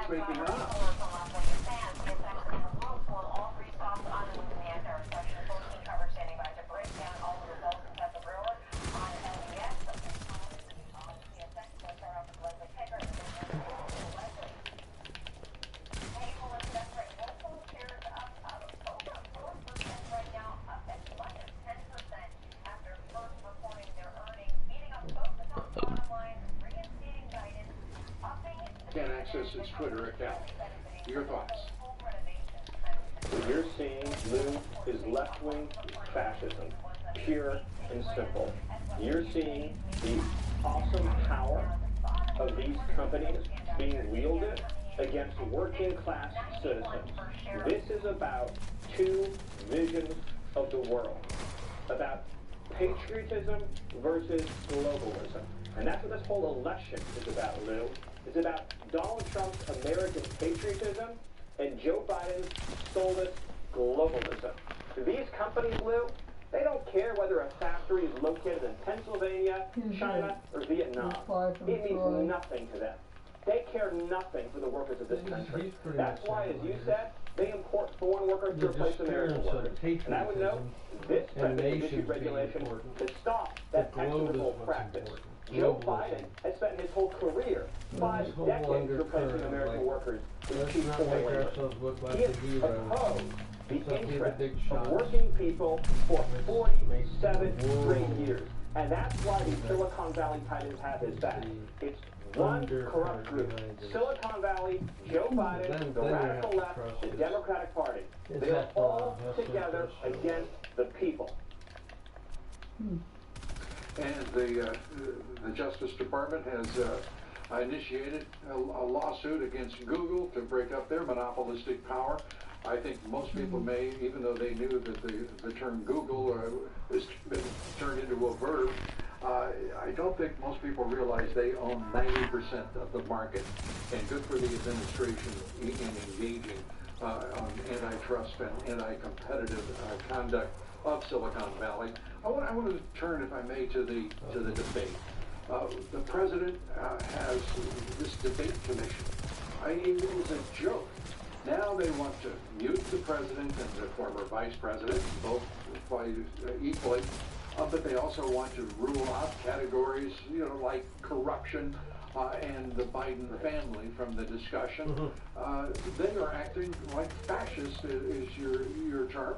Speaking of. access its Twitter account. Your thoughts? What you're seeing, Lou, is left-wing fascism, pure and simple. You're seeing the awesome power of these companies being wielded against working-class citizens. This is about two visions of the world, about patriotism versus globalism. And that's what this whole election is about, Lou. It's about Donald Trump's American patriotism and Joe Biden's soulless globalism. These companies, Lou, they don't care whether a factory is located in Pennsylvania, China, or Vietnam. It means nothing to them. They care nothing for the workers of this country. That's why, as you said, they import foreign workers to replace American workers. And I would note, this president issued regulation to stop that equitable practice. Joe Biden has spent his whole career, 5 decades, replacing American workers with cheap foreign labor. He has opposed the interests of working people for 47 straight years. And that's why the Silicon Valley Titans have his back. It's one corrupt group. Silicon Valley, Joe Biden, the radical left, the Democratic Party. They are all together against the people. And the Justice Department has initiated a lawsuit against Google to break up their monopolistic power. I think most people may, even though they knew that the term Google has been turned into a verb, I don't think most people realize they own 90% of the market. And good for the administration in engaging on antitrust and anti-competitive conduct of Silicon Valley. I want to turn, if I may, to the debate. The president has this debate commission. It was a joke. Now they want to mute the president and the former vice president, both quite equally, but they also want to rule out categories, like corruption and the Biden family from the discussion. They are acting like fascists, is your term,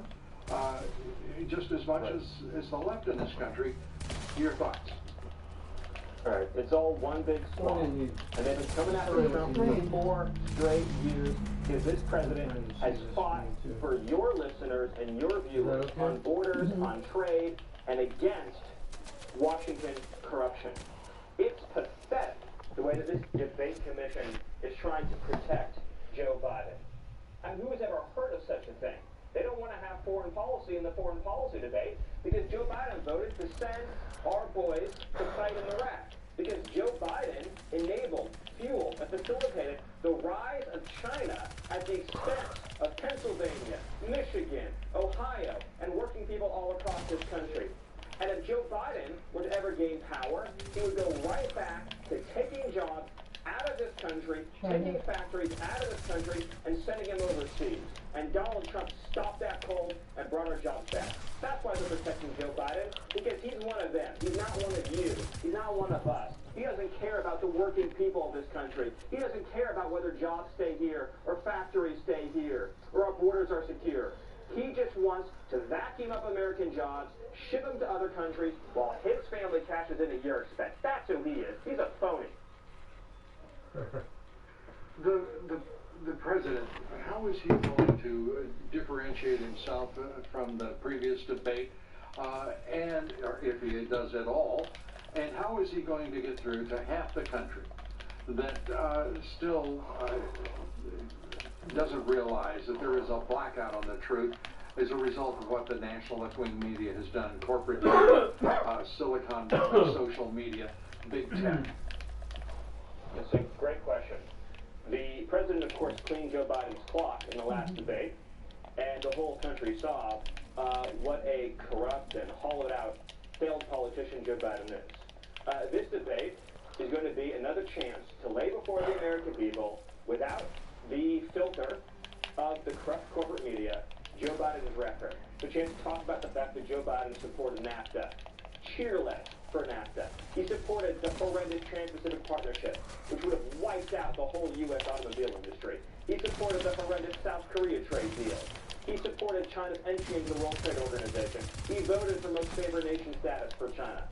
just as much as the left in this country. Your thoughts? All right, it's all one big swamp. And they've been coming after Trump for 4 straight years because this president has fought for your listeners and your viewers on borders, on trade, and against Washington corruption. It's pathetic the way that this debate commission is trying to protect Joe Biden. I mean, who has ever heard of such a thing? They don't want to have foreign policy in the foreign policy debate because Joe Biden voted to send our boys to fight in Iraq. Because Joe Biden enabled, fueled, and facilitated the rise of China at the expense of Pennsylvania, Michigan, Ohio, and working people all across this country. And if Joe Biden were to ever gain power, he would go right back to taking jobs out of this country, taking factories out of this country, and sending them overseas. And Donald Trump stopped that cold and brought our jobs back. That's why they're protecting Joe Biden, because he's one of them. He's not one of you. He's not one of us. He doesn't care about the working people of this country. He doesn't care about whether jobs stay here or factories stay here or our borders are secure. He just wants to vacuum up American jobs, ship them to other countries while his family cashes in at your expense. That's who he is. He's a phony. The president, how is he going to differentiate himself from the previous debate, and or if he does at all, and how is he going to get through to half the country that still doesn't realize that there is a blackout on the truth as a result of what the national left-wing media has done, corporate media, Silicon Valley, social media, big tech? It's a great question. The president, of course, cleaned Joe Biden's clock in the last debate, and the whole country saw what a corrupt and hollowed-out, failed politician Joe Biden is. This debate is going to be another chance to lay before the American people, without the filter of the corrupt corporate media, Joe Biden's record. The chance to talk about the fact that Joe Biden supported NAFTA, cheerless for NAFTA. He supported the horrendous Trans-Pacific Partnership, which would have wiped out the whole U.S. automobile industry. He supported the horrendous South Korea trade deal. He supported China's entry into the World Trade Organization. He voted for most favored nation status for China.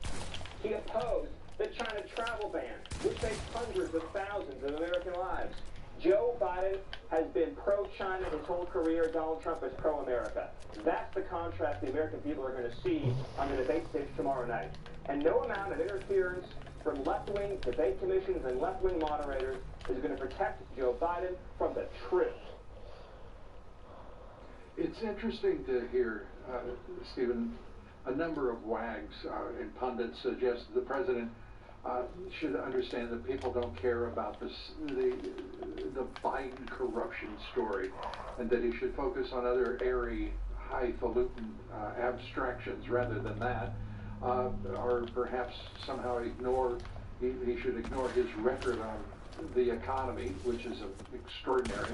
He opposed the China travel ban, which saved hundreds of thousands of American lives. Joe Biden has been pro-China his whole career. Donald Trump is pro-America. That's the contrast the American people are going to see on the debate stage tomorrow night. And no amount of interference from left-wing debate commissions and left-wing moderators is going to protect Joe Biden from the truth. It's interesting to hear, Stephen, a number of wags and pundits suggest the president should understand that people don't care about the Biden corruption story, and that he should focus on other airy, highfalutin abstractions rather than that, or perhaps somehow he should ignore his record on the economy, which is extraordinary.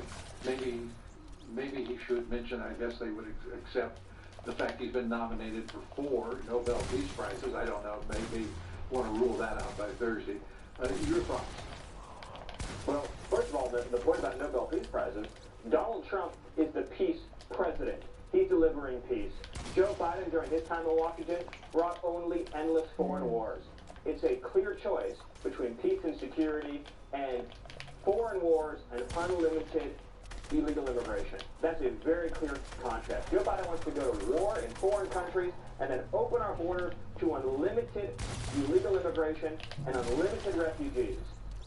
Maybe he should mention, I guess they would accept the fact he's been nominated for 4 Nobel Peace Prizes. I don't know, maybe want to rule that out by Thursday. Your thoughts? Well, first of all, the point about Nobel Peace Prizes, Donald Trump is the peace president. He's delivering peace. Joe Biden, during his time in Washington, brought only endless foreign wars. It's a clear choice between peace and security and foreign wars and unlimited illegal immigration. That's a very clear contrast. Joe Biden wants to go to war in foreign countries and then open our borders to unlimited illegal immigration and unlimited refugees.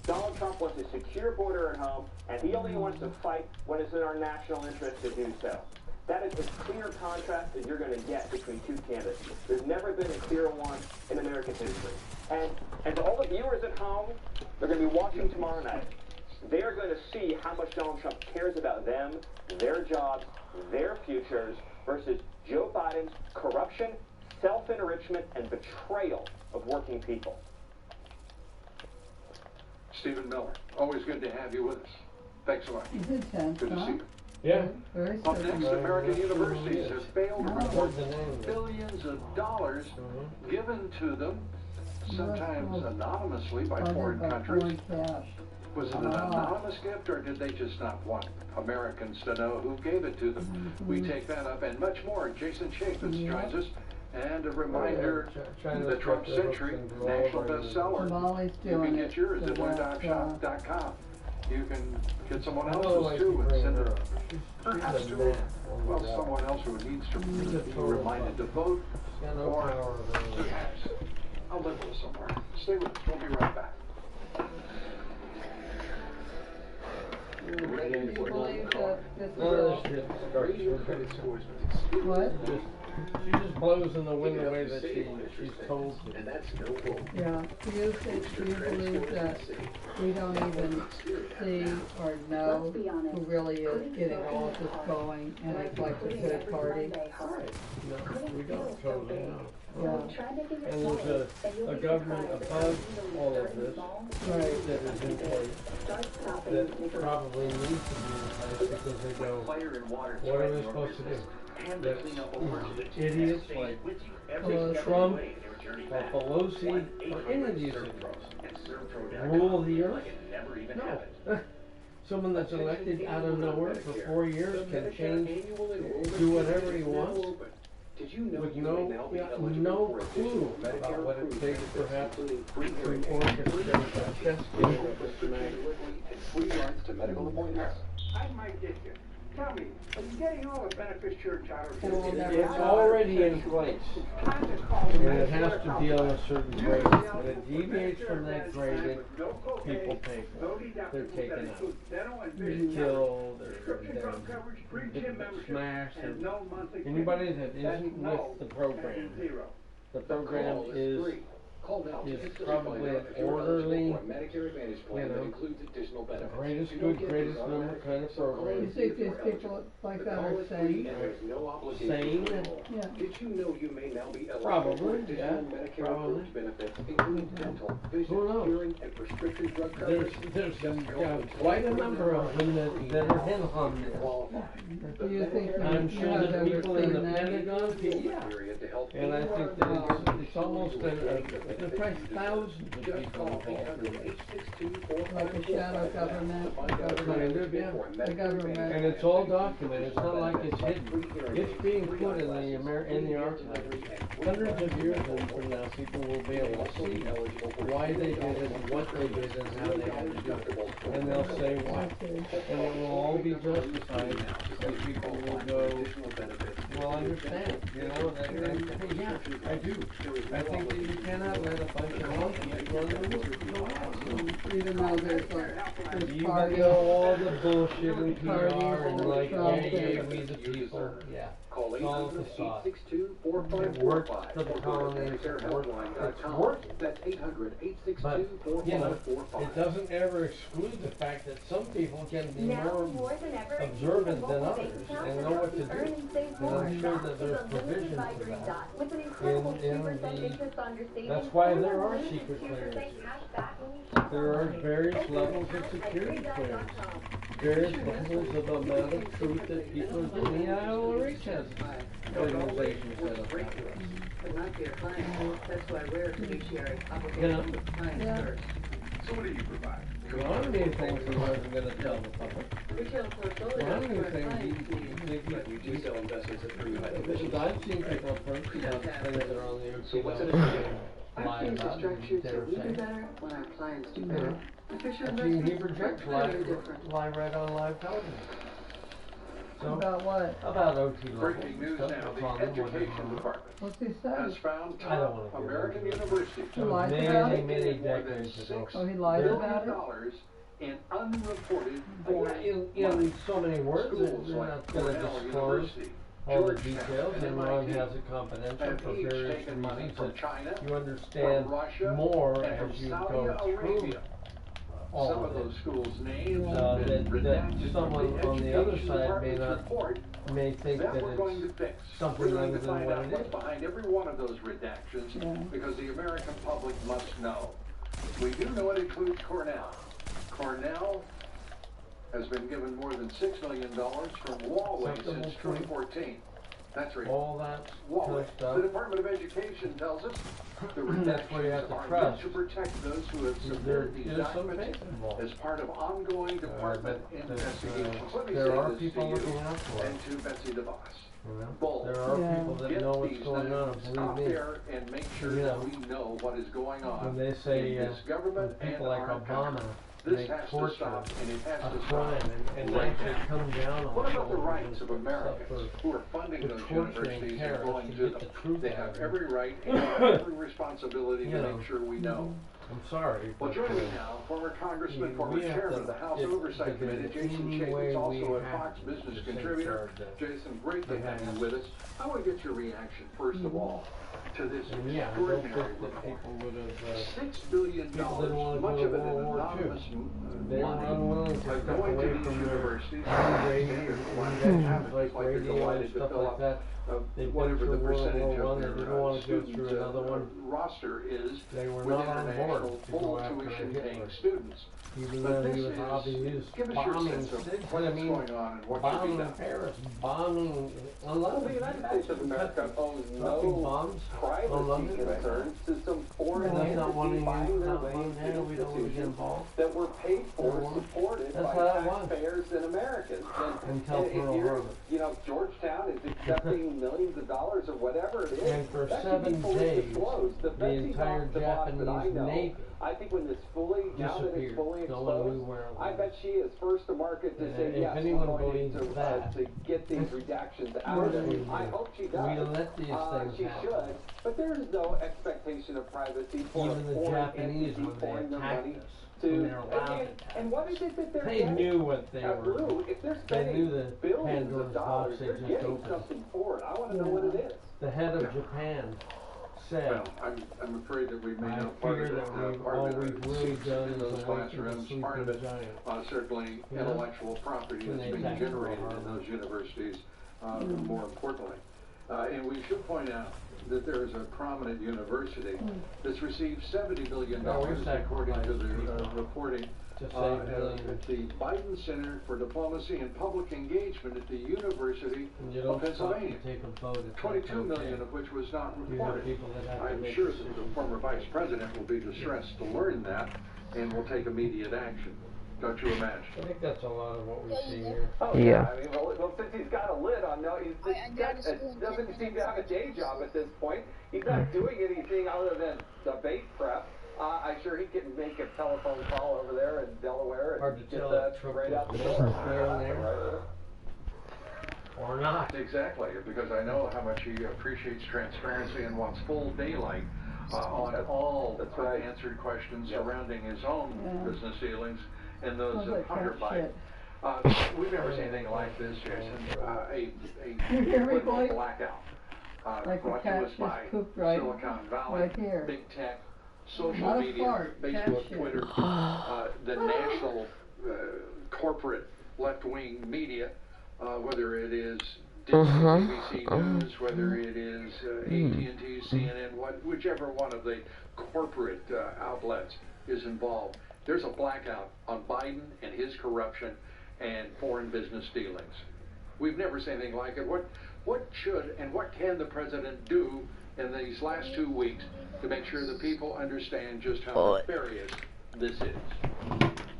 Donald Trump wants a secure border at home, and he only wants to fight when it's in our national interest to do so. That is as clear contrast as you're going to get between two candidates. There's never been a clearer one in American history. And to all the viewers at home, they're going to be watching tomorrow night. They're going to see how much Donald Trump cares about them, their jobs, their futures, versus Joe Biden's corruption, self-enrichment, and betrayal of working people. Stephen Miller, always good to have you with us. Thanks a lot. He's intense, Good to huh? see you. Yeah. Very Up next, certain. American universities have failed to Oh. report billions of dollars given to them, sometimes anonymously by foreign countries. Foreign cash. Was it an anonymous gift, or did they just not want Americans to know who gave it to them? We take that up and much more. Jason Chaffetz joins us. And a reminder, the Trump Century national bestseller. Molly's You doing can it, get yours so at that's, onedogshop.com. You can get someone I else's like too and bring send her it up. perhaps She's a to, man. well, someone else who needs to be reminded to vote, Got no or power over it. perhaps a liberal somewhere. Stay with us. We'll be right back. Do you believe that this is None of all? this shit starts with What? she just blows in the wind the way that she's told to. And that's no bull. Yeah. Do you believe that we don't even see or know who really is getting all of this going, and it's like a third party? No, we don't totally know. Yeah. And there's a government above all of this Right. that is in place that probably needs to be in place because they go, what are we supposed to do? That idiots like Trump or Pelosi or any of these idiots rule the earth? No. Someone that's elected out of nowhere for 4 years can change, do whatever he wants with no clue about what it takes perhaps to orchestrate a chess game of this matter. Free rides to medical appointments. I might get you. Tell me, are you getting all the benefits you're entitled to? It's already in place, and it has to be on a certain grade. When it deviates from that grading, people pay for it. They're taken out. They're killed, they're smashed. Anybody that isn't with the program, the program is probably an orderly, greatest good, greatest number kind of program. You think these people like that are sane? Sane? Yeah. Did you know you may now be eligible Probably, for additional yeah, Medicare probably. approved benefits, including dental, vision, Who knows? hearing, and prescription drug coverage? There's quite a number of them that are in on this. Do you think I'm you sure have that ever people in seen the that? Pentagon, yeah. And I think that it's almost a They price thousands of people involved in this. Like a shadow government, Kind of, yeah. the government. And it's all documented, it's not like it's hidden. It's being put in the archives. Hundreds of years from now, people will be able to see why they did it, what they did, and how they had to do it. And they'll say why. And it will all be justified, and people will go, well, understand, you know, and yeah, I do. I think that you cannot let a bunch of monkeys run the world. Even though there's Even party. though all the bullshit and PR Parties and and like, Trump yeah, we the people, yeah. Call It's all a facade. 800-862-4545 It works for the colonies, it works, it's working. That's But, you know, 800-862-4545. it doesn't ever exclude the fact that some people can be Now, more than ever, observant than others account and that know what to helps you do. earn and save And more. I'm sure that Shop there's is a limited provision by for Green that. Dot with an incredible In 2% the, interest on your savings. that's why and there a are limited secret 2% clearances. cash back when you shop There are online. various Open levels of account at security clearance. greendot.com. Various levels of the amount of truth that people are getting. The IRS has organizations set up that way. But not to your client. That's why we're a fiduciary You know? obligation with clients first. So what do you provide? Well, I knew things he wasn't going to tell the public. Retail Well, I portfolios knew for things clients need. we do sell investments at pretty high commissions. I've seen people approach me about things that are on the OT What's level it? and lie I've seen about the it, structures dare that we do say. better when our clients do Yeah. better. The Fisher I've seen he investments are projects clearly different. live right on live television. So, About what? about OT level. Breaking news stuff now, that's the on them, what they Education do. Department What's he has saying? found I don't top wanna get American into it. universities He lied about it? Many more than decades ago. Oh, he lied $6 about it? billion in unreported Yeah, foreign in money. so many words, Schools they're like not going to Cornell disclose University, all the Georgetown, details, and Ron MIT has it confidential have for each various taken money reasons from that China, you understand from Russia, more and from as you Saudi go through Arabia. all Some of of it. those schools' names Uh, have been that redacted someone from the on the other Education side may Department's not report. may think That that we're going to it's fix. something We're going other to than find what out it what's is. behind every one of those redactions Yeah. because the American public must know. We do know it includes Cornell. Cornell has been given more than $6 million from Huawei Acceptable since truth. 2014. That's right. All that kind Huawei. of stuff. The Department of Education tells us the That's where you have redactions to are trust. meant to protect those who have There submitted these is some documents faith involved. as part of ongoing department investigations. Let me there say are this people to you looking out for it. and to Betsy DeVos. You know? Bull. There are Yeah. people that Get know what's these going on, names believe out me. there and make sure You that know, we know what is going on When they say in this when government people and like our Obama country. This make has to torture stop, and it has a to crime stop and right actually now. come down on What about the people rights of who Americans who are funding for those torturing universities and terrorists going to to get them? the truth They out have of them. every right and every responsibility You to know. make sure we know. I'm sorry. Well, but, joining me now, former Congressman, we former have chairman to- of the House if Oversight there's Committee, Jason any Chaffetz, way also we a have Fox to Business just contributor. safeguard that. Jason, great to We have have you with us. I want to get your reaction, first of all, to this And yeah, I don't think extraordinary that report. people would have. $6 billion, People didn't want to much go of to it in World War anonymous II. They were money, unwilling to are step going away to these from their universities. radio, Like like they're radio and delighted to stuff fill like up that. They've been whatever through the World percentage War of I. They their didn't want to go student through another one. roster is They were with not on board international to full go after tuition Hitler. paying students. Even But though this he was is- obvious give us your bombing sense of cities, what's I mean, going on and what should be bombing done. Paris, bombing Well, London. the United States of America owes Dropping no bombs on privacy London. concerns to some foreign That's not wanting entity buying their not way wanting there. into We don't want to get institutions involved. that were paid for, Don't want- supported That's by how it was. taxpayers and Americans. Until if Pearl you're, Harbor. you know, Georgetown is accepting millions of dollars or whatever it is. And for that should 7 be fully days, disclosed. the Betsy entire DeVos that I Japanese know, Navy I think when this fully, now that it's disappeared. fully No one knew exposed, where it I was. bet she is first to market to And say, if yes, anyone we're going believes to, that, to get these redactions out Of of course we them. I do. hope she does. We let these things she happen. should, but there is no expectation of privacy for Even a the foreign Japanese, entity when pouring they their attacked money us, to, when they were allowed and, to and what is it that they're They getting? knew what they At were. Blue, if they're They spending knew the billions Pandora's of box dollars, they they're just getting opened. something for it. I want to know what it is. The head of Japan said, Well, I'm afraid that we may I know part of fear it. that Part all of it we've really seeps done in is those awaken the classrooms. Part of sleeping it, giant. certainly Yeah. intellectual property When that's they being attacked generated Pearl in Harbor. those universities, more importantly. And we should point out that there is a prominent university that's received $70 billion, No, we're according to sacrificing the people. reporting To save millions. At the Biden Center for Diplomacy and Public Engagement at the University of Pennsylvania. 22 million of which was not reported. I'm sure that the former vice president will be distressed to learn that and will take immediate action. Don't you imagine? I think that's a lot of what we see here. Oh, Yeah. I mean, well, since he's got a lid on now, doesn't seem to have a day job at this point. He's not doing anything other than debate prep. I'm sure he can make a telephone call over there in Delaware and get that right out the door. Or not. Exactly, because I know how much he appreciates transparency and wants full daylight on all the unanswered questions surrounding his own business dealings and those of Hunter Biden. We've never seen anything like this, Jason. A blackout brought to us by Silicon Valley, big tech, social media, Facebook, Twitter, the national corporate left-wing media, whether it is Disney, BBC News, whether it is AT&T, CNN, whichever one of the corporate outlets is involved. There's a blackout on Biden and his corruption and foreign business dealings. We've never seen anything like it. What should and what can the president do in these last 2 weeks to make sure the people understand just how nefarious this is?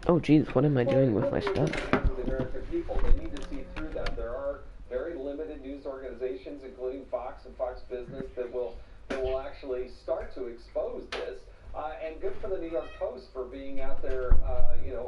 Oh, geez, what am I doing with my stuff? The American people, they need to see through that. There are very limited news organizations, including Fox and Fox Business, that will actually start to expose this. And good for the New York Post for being out there,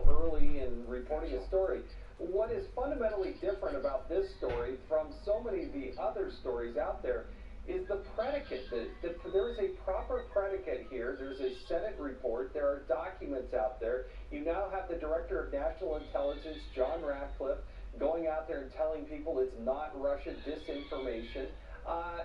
early and reporting a story. What is fundamentally different about this story from so many of the other stories out there is the predicate. There is a proper predicate here. There's a Senate report. There are documents out there. You now have the Director of National Intelligence, John Ratcliffe, going out there and telling people it's not Russian disinformation.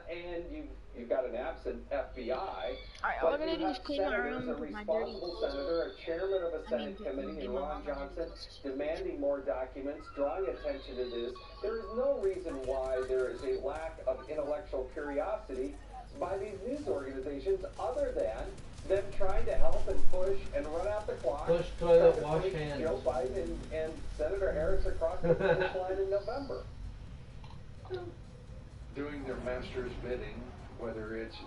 And you've got an absent FBI. Alright, all I'm gonna do is clean my room a with my dirty responsible senator, a chairman of a Senate committee, and Ron Johnson demanding more documents, drawing attention to this. There is no reason why there is a lack of intellectual curiosity by these news organizations other than them trying to help and push and run out the clock. Push, toilet, wash hands. Joe Biden and Senator Harris across the finish line in November. Doing their master's bidding, whether it's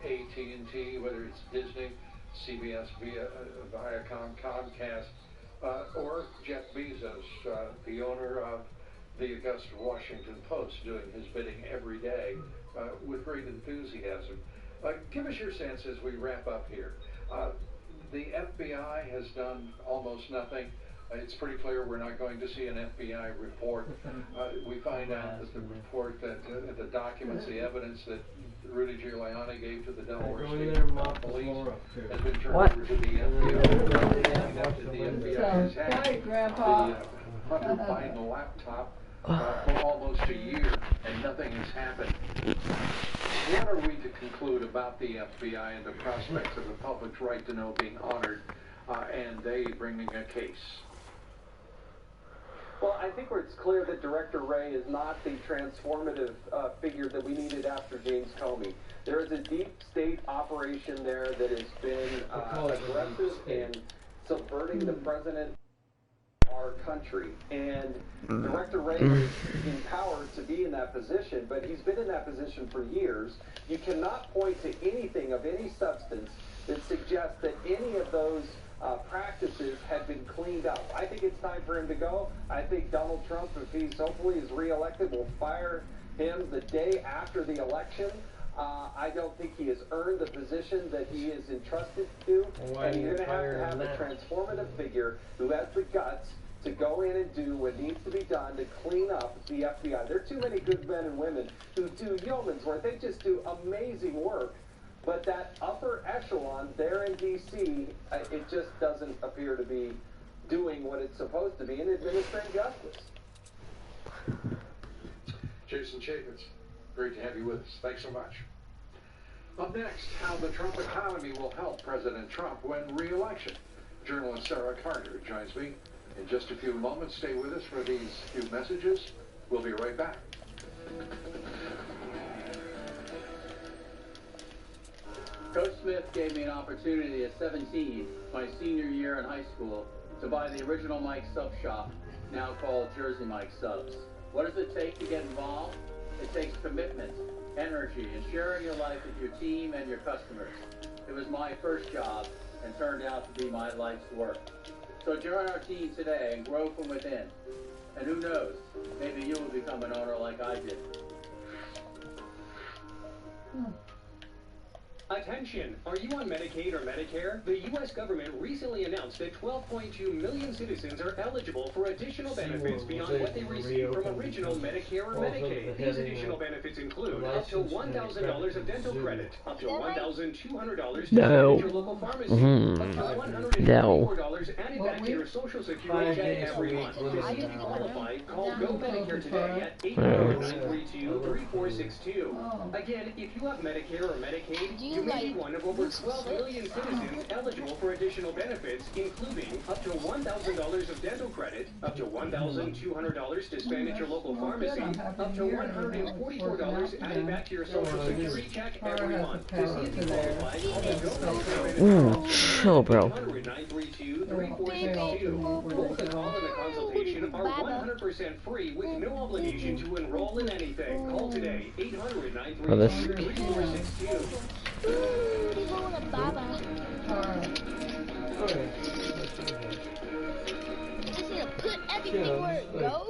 AT&T, whether it's Disney, CBS, Viacom, Comcast, or Jeff Bezos, the owner of the Augusta Washington Post, doing his bidding every day with great enthusiasm. Give us your sense as we wrap up here. The FBI has done almost nothing. It's pretty clear we're not going to see an FBI report. We find out that the report, that the documents, the evidence that Rudy Giuliani gave to the Delaware State Police has been turned over to the FBI. The FBI has had the Hunter Biden laptop for almost a year, and nothing has happened. What are we to conclude about the FBI and the prospects of the public's right to know being honored, and they bringing a case? Well, I think where it's clear that Director Wray is not the transformative figure that we needed after James Comey. There is a deep state operation there that has been aggressive in subverting the president of our country. And Director Wray is empowered to be in that position, but he's been in that position for years. You cannot point to anything of any substance that suggests that any of those practices had been cleaned up. I think it's time for him to go. I think Donald Trump, if he's hopefully is reelected, will fire him the day after the election. I don't think he has earned the position that he is entrusted to. And you're going to have a transformative figure who has the guts to go in and do what needs to be done to clean up the FBI. There are too many good men and women who do yeoman's work. They just do amazing work. But that upper echelon there in D.C., it just doesn't appear to be doing what it's supposed to be in administering justice. Jason Chaffetz, great to have you with us. Thanks so much. Up next, how the Trump economy will help President Trump win re-election. Journalist Sarah Carter joins me in just a few moments. Stay with us for these few messages. We'll be right back. Coach Smith gave me an opportunity at 17, my senior year in high school, to buy the original Mike Sub Shop, now called Jersey Mike Subs. What does it take to get involved? It takes commitment, energy, and sharing your life with your team and your customers. It was my first job and turned out to be my life's work. So join our team today and grow from within. And who knows, maybe you will become an owner like I did. Attention! Are you on Medicaid or Medicare? The U.S. government recently announced that 12.2 million citizens are eligible for additional benefits beyond what they received from original Medicare or Medicaid. These additional benefits include up to $1,000 of dental credit, up to $1,200 to your local pharmacy, up to $144 added back to your Social Security check every month. To see if you qualify, call Go Medicare today at 800-932-3462. Again, if you have Medicare or Medicaid, you may be one of over 12 million citizens eligible for additional benefits, including up to $1,000 of dental credit, up to $1,200 to spend at your local pharmacy, up to $144 added back to your Social Security check every month. To see if you qualify, call the Go Medicare. Ooh, chill, bro. 800-932-3462. Both the call and the consultation are 100% free with no obligation to enroll in anything. Call today, 800-932-3462.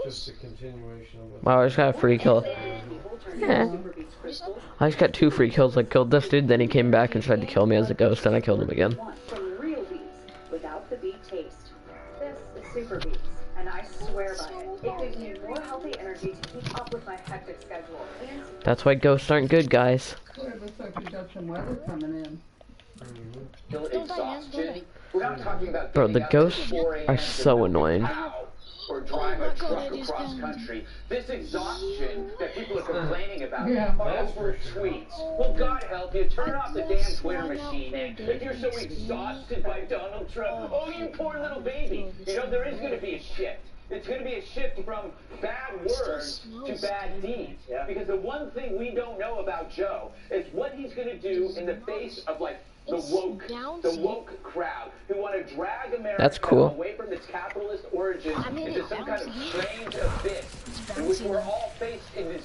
Just a continuation of it. Wow, I just got a free kill. Yeah. I just got 2 free kills. I killed this dude, then he came back and tried to kill me as a ghost, and I killed him again. From real beets without the beet taste. This is Super Beets, and I swear by it. It gives me more healthy energy to keep up with my hectic schedule. And That's why ghosts aren't good, guys. It looks like we got some weather coming in. Exhaustion. We're not talking about Bro, the ghosts are so annoying. or drive a truck across country. This exhaustion that people are complaining about are over tweets. Well, God help you, turn off the damn Twitter machine. And if you're so exhausted by Donald Trump, oh, you poor little baby. You know, there is going to be a shift. It's going to be a shift from bad words to bad deeds. Because the one thing we don't know about Joe is what he's going to do in the face of, like, the woke crowd who want to drag America away from its capitalist origins into some kind of strange abyss in which we're all faced in this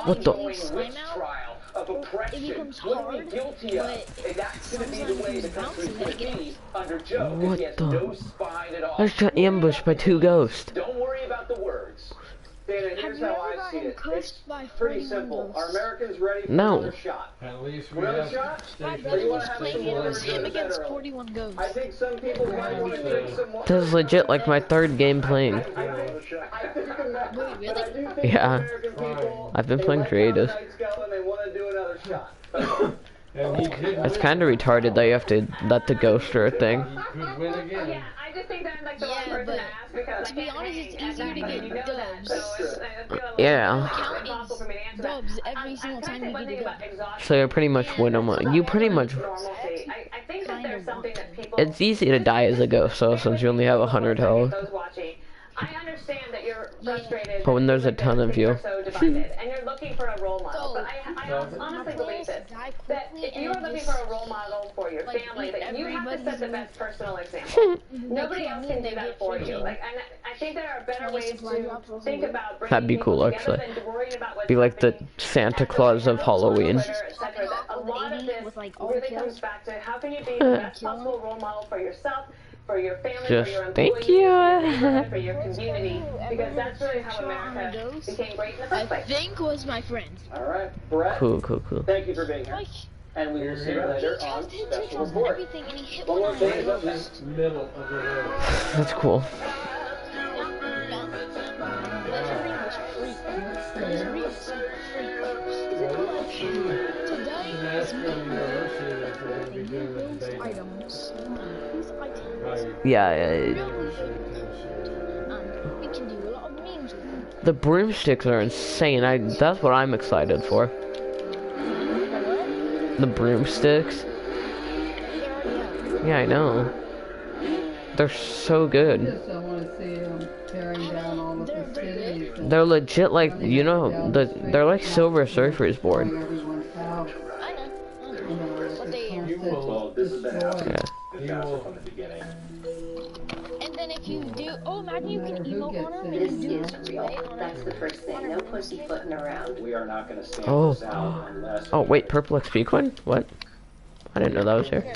ongoing witch trial of oppression. What are we guilty of? And that's going to be the way the country's going to be under Joe, because he has no spine at all. I just got ambushed by 2 ghosts. Don't worry about the words. Dana, here's how I see it. It's pretty simple. Are Americans ready for another shot? At least we another shot? My brother was playing it with him against 41 ghosts. I think some people might want to drink some more. This is legit like my 3rd game playing. Yeah. I've been playing creative. It's kind of retarded that you have to let the ghost or a thing. Yeah, I just think that I'm like the wrong person to ask because to be honest, it's easier to get dubs. Yeah. Dubs every single time you get a dub. So you pretty much win them. You pretty much. I think that there's something that people. It's easy to die as a ghost, so since you only have 100 health. I understand that you're frustrated. But when there's a ton of you. So divided, and you're looking for a role model. But I honestly believe this, that if you are looking for a role model for your family, that you have to set the best personal example. Nobody else can do that for you. Like, and I think there are better ways to think about bringing That'd be cool, actually. Be like the Santa Claus of Halloween. A lot of this really comes back to how can you be the best possible role model for yourself, for your family, Just for your thank employees, you. for your community, because that's really how America became great in the first place. I think was my friend. All right, Brett. Cool. Thank you for being here. And we will see you later on Special Report. One more thing is up next. Middle of the road. That's cool. Yeah. The broomsticks are insane. That's what I'm excited for. The broomsticks. Yeah, I know. They're so good. I want to see them tearing down all of the cities. They're legit like, you know, they're like Silver Surfer's board. Well, this has been happening. And then if Oh, imagine you can emote on him. This is real. That's the first thing. No pussyfooting around. We are not going to stand Oh. this out unless... Oh, wait, purple XP coin? What? I didn't know that was here.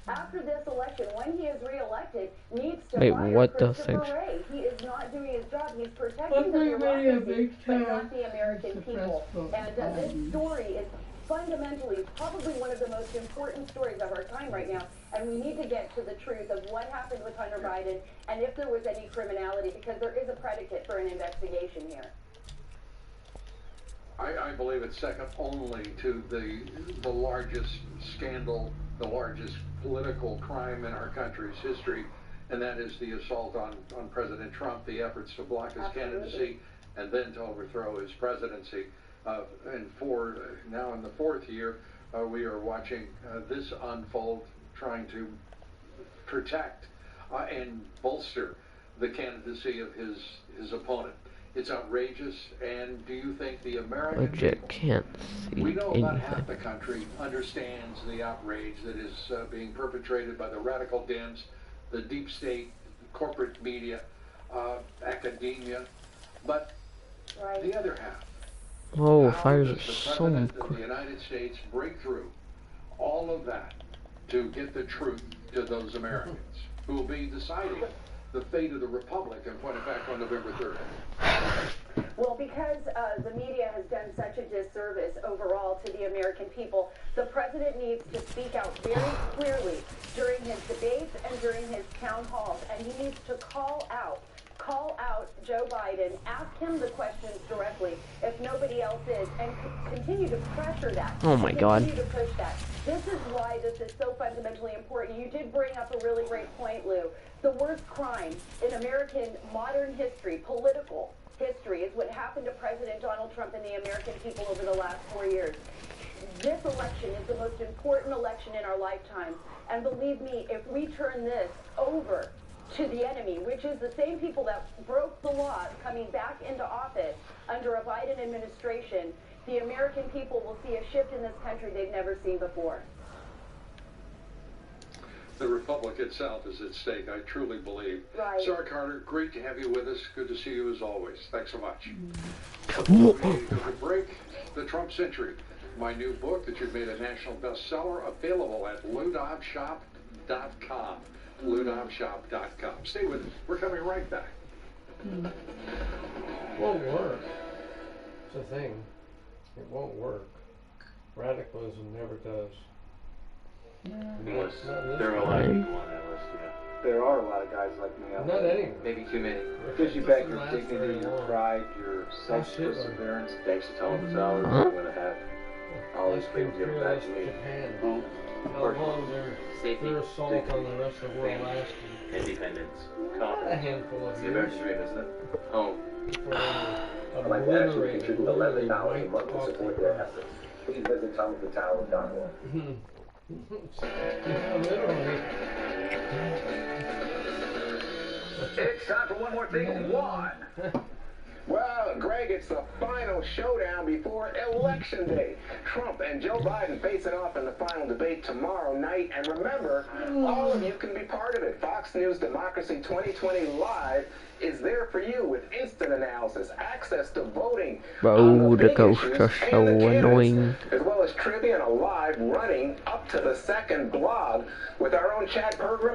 After this election, when he is re-elected, needs to Wait, fire what those Christopher things? Wray. He is not doing his job. He's protecting the democracy, but not the American people. And this story is fundamentally probably one of the most important stories of our time right now. And we need to get to the truth of what happened with Hunter Biden and if there was any criminality, because there is a predicate for an investigation here. I believe it's second only to the largest scandal, the largest political crime in our country's history, and that is the assault on President Trump, the efforts to block his candidacy and then to overthrow his presidency. And now in the fourth year, we are watching this unfold, trying to protect and bolster the candidacy of his opponent. It's outrageous, and do you think the American Legit can't see we know about anything. half the country understands the outrage that is being perpetrated by the radical Dems, the deep state, corporate media, academia, but the other half. Oh, How fires does are the so President of quick. the United States break through all of that to get the truth to those Americans who will be deciding the fate of the Republic and point it back on November 3rd? Well, because the media has done such a disservice overall to the American people, the president needs to speak out very clearly during his debates and during his town halls, and he needs to call out Joe Biden, ask him the questions directly if nobody else is, and continue to pressure that. Oh my God. Continue to push that. This is why this is so fundamentally important. You did bring up a really great point, Lou. The worst crime in American modern history, political history, is what happened to President Donald Trump and the American people over the last 4 years. This election is the most important election in our lifetime. And believe me, if we turn this over to the enemy, which is the same people that broke the law coming back into office under a Biden administration, the American people will see a shift in this country they've never seen before. The Republic itself is at stake, I truly believe. Right. Sarah Carter, great to have you with us. Good to see you as always. Thanks so much. To break the Trump century, my new book that you've made a national bestseller, available at LouDobbShop.com. LouDobbShop.com. Stay with us. We're coming right back. Won't work. It's a thing. It won't work. Radicalism never does. Unless there are a lot of people on that list, yeah. There are a lot of guys like me out Not there. anyway. Maybe too many. Gives you back your dignity, your pride, your self-perseverance. Thanks to Tom Gonzalez, I'm going to have all these people give it back to me. Home, How long their assault on the rest of the world lasted. independence, A confidence. handful of The years. American dream, isn't it? Home. I'd like to actually contribute $11 a month to support their efforts. Please visit ThomasTheTower.org. Literally. It's time for one more thing. One. Well, Greg, it's the final showdown before Election Day. Trump and Joe Biden facing off in the final debate tomorrow night. And remember, all of you can be part of it. Fox News Democracy 2020 Live is there for you with instant analysis, access to voting, Bro, the ghosts issues are so and the candidates, annoying. as well as trivia and a live running up to the second blog with our own chat program.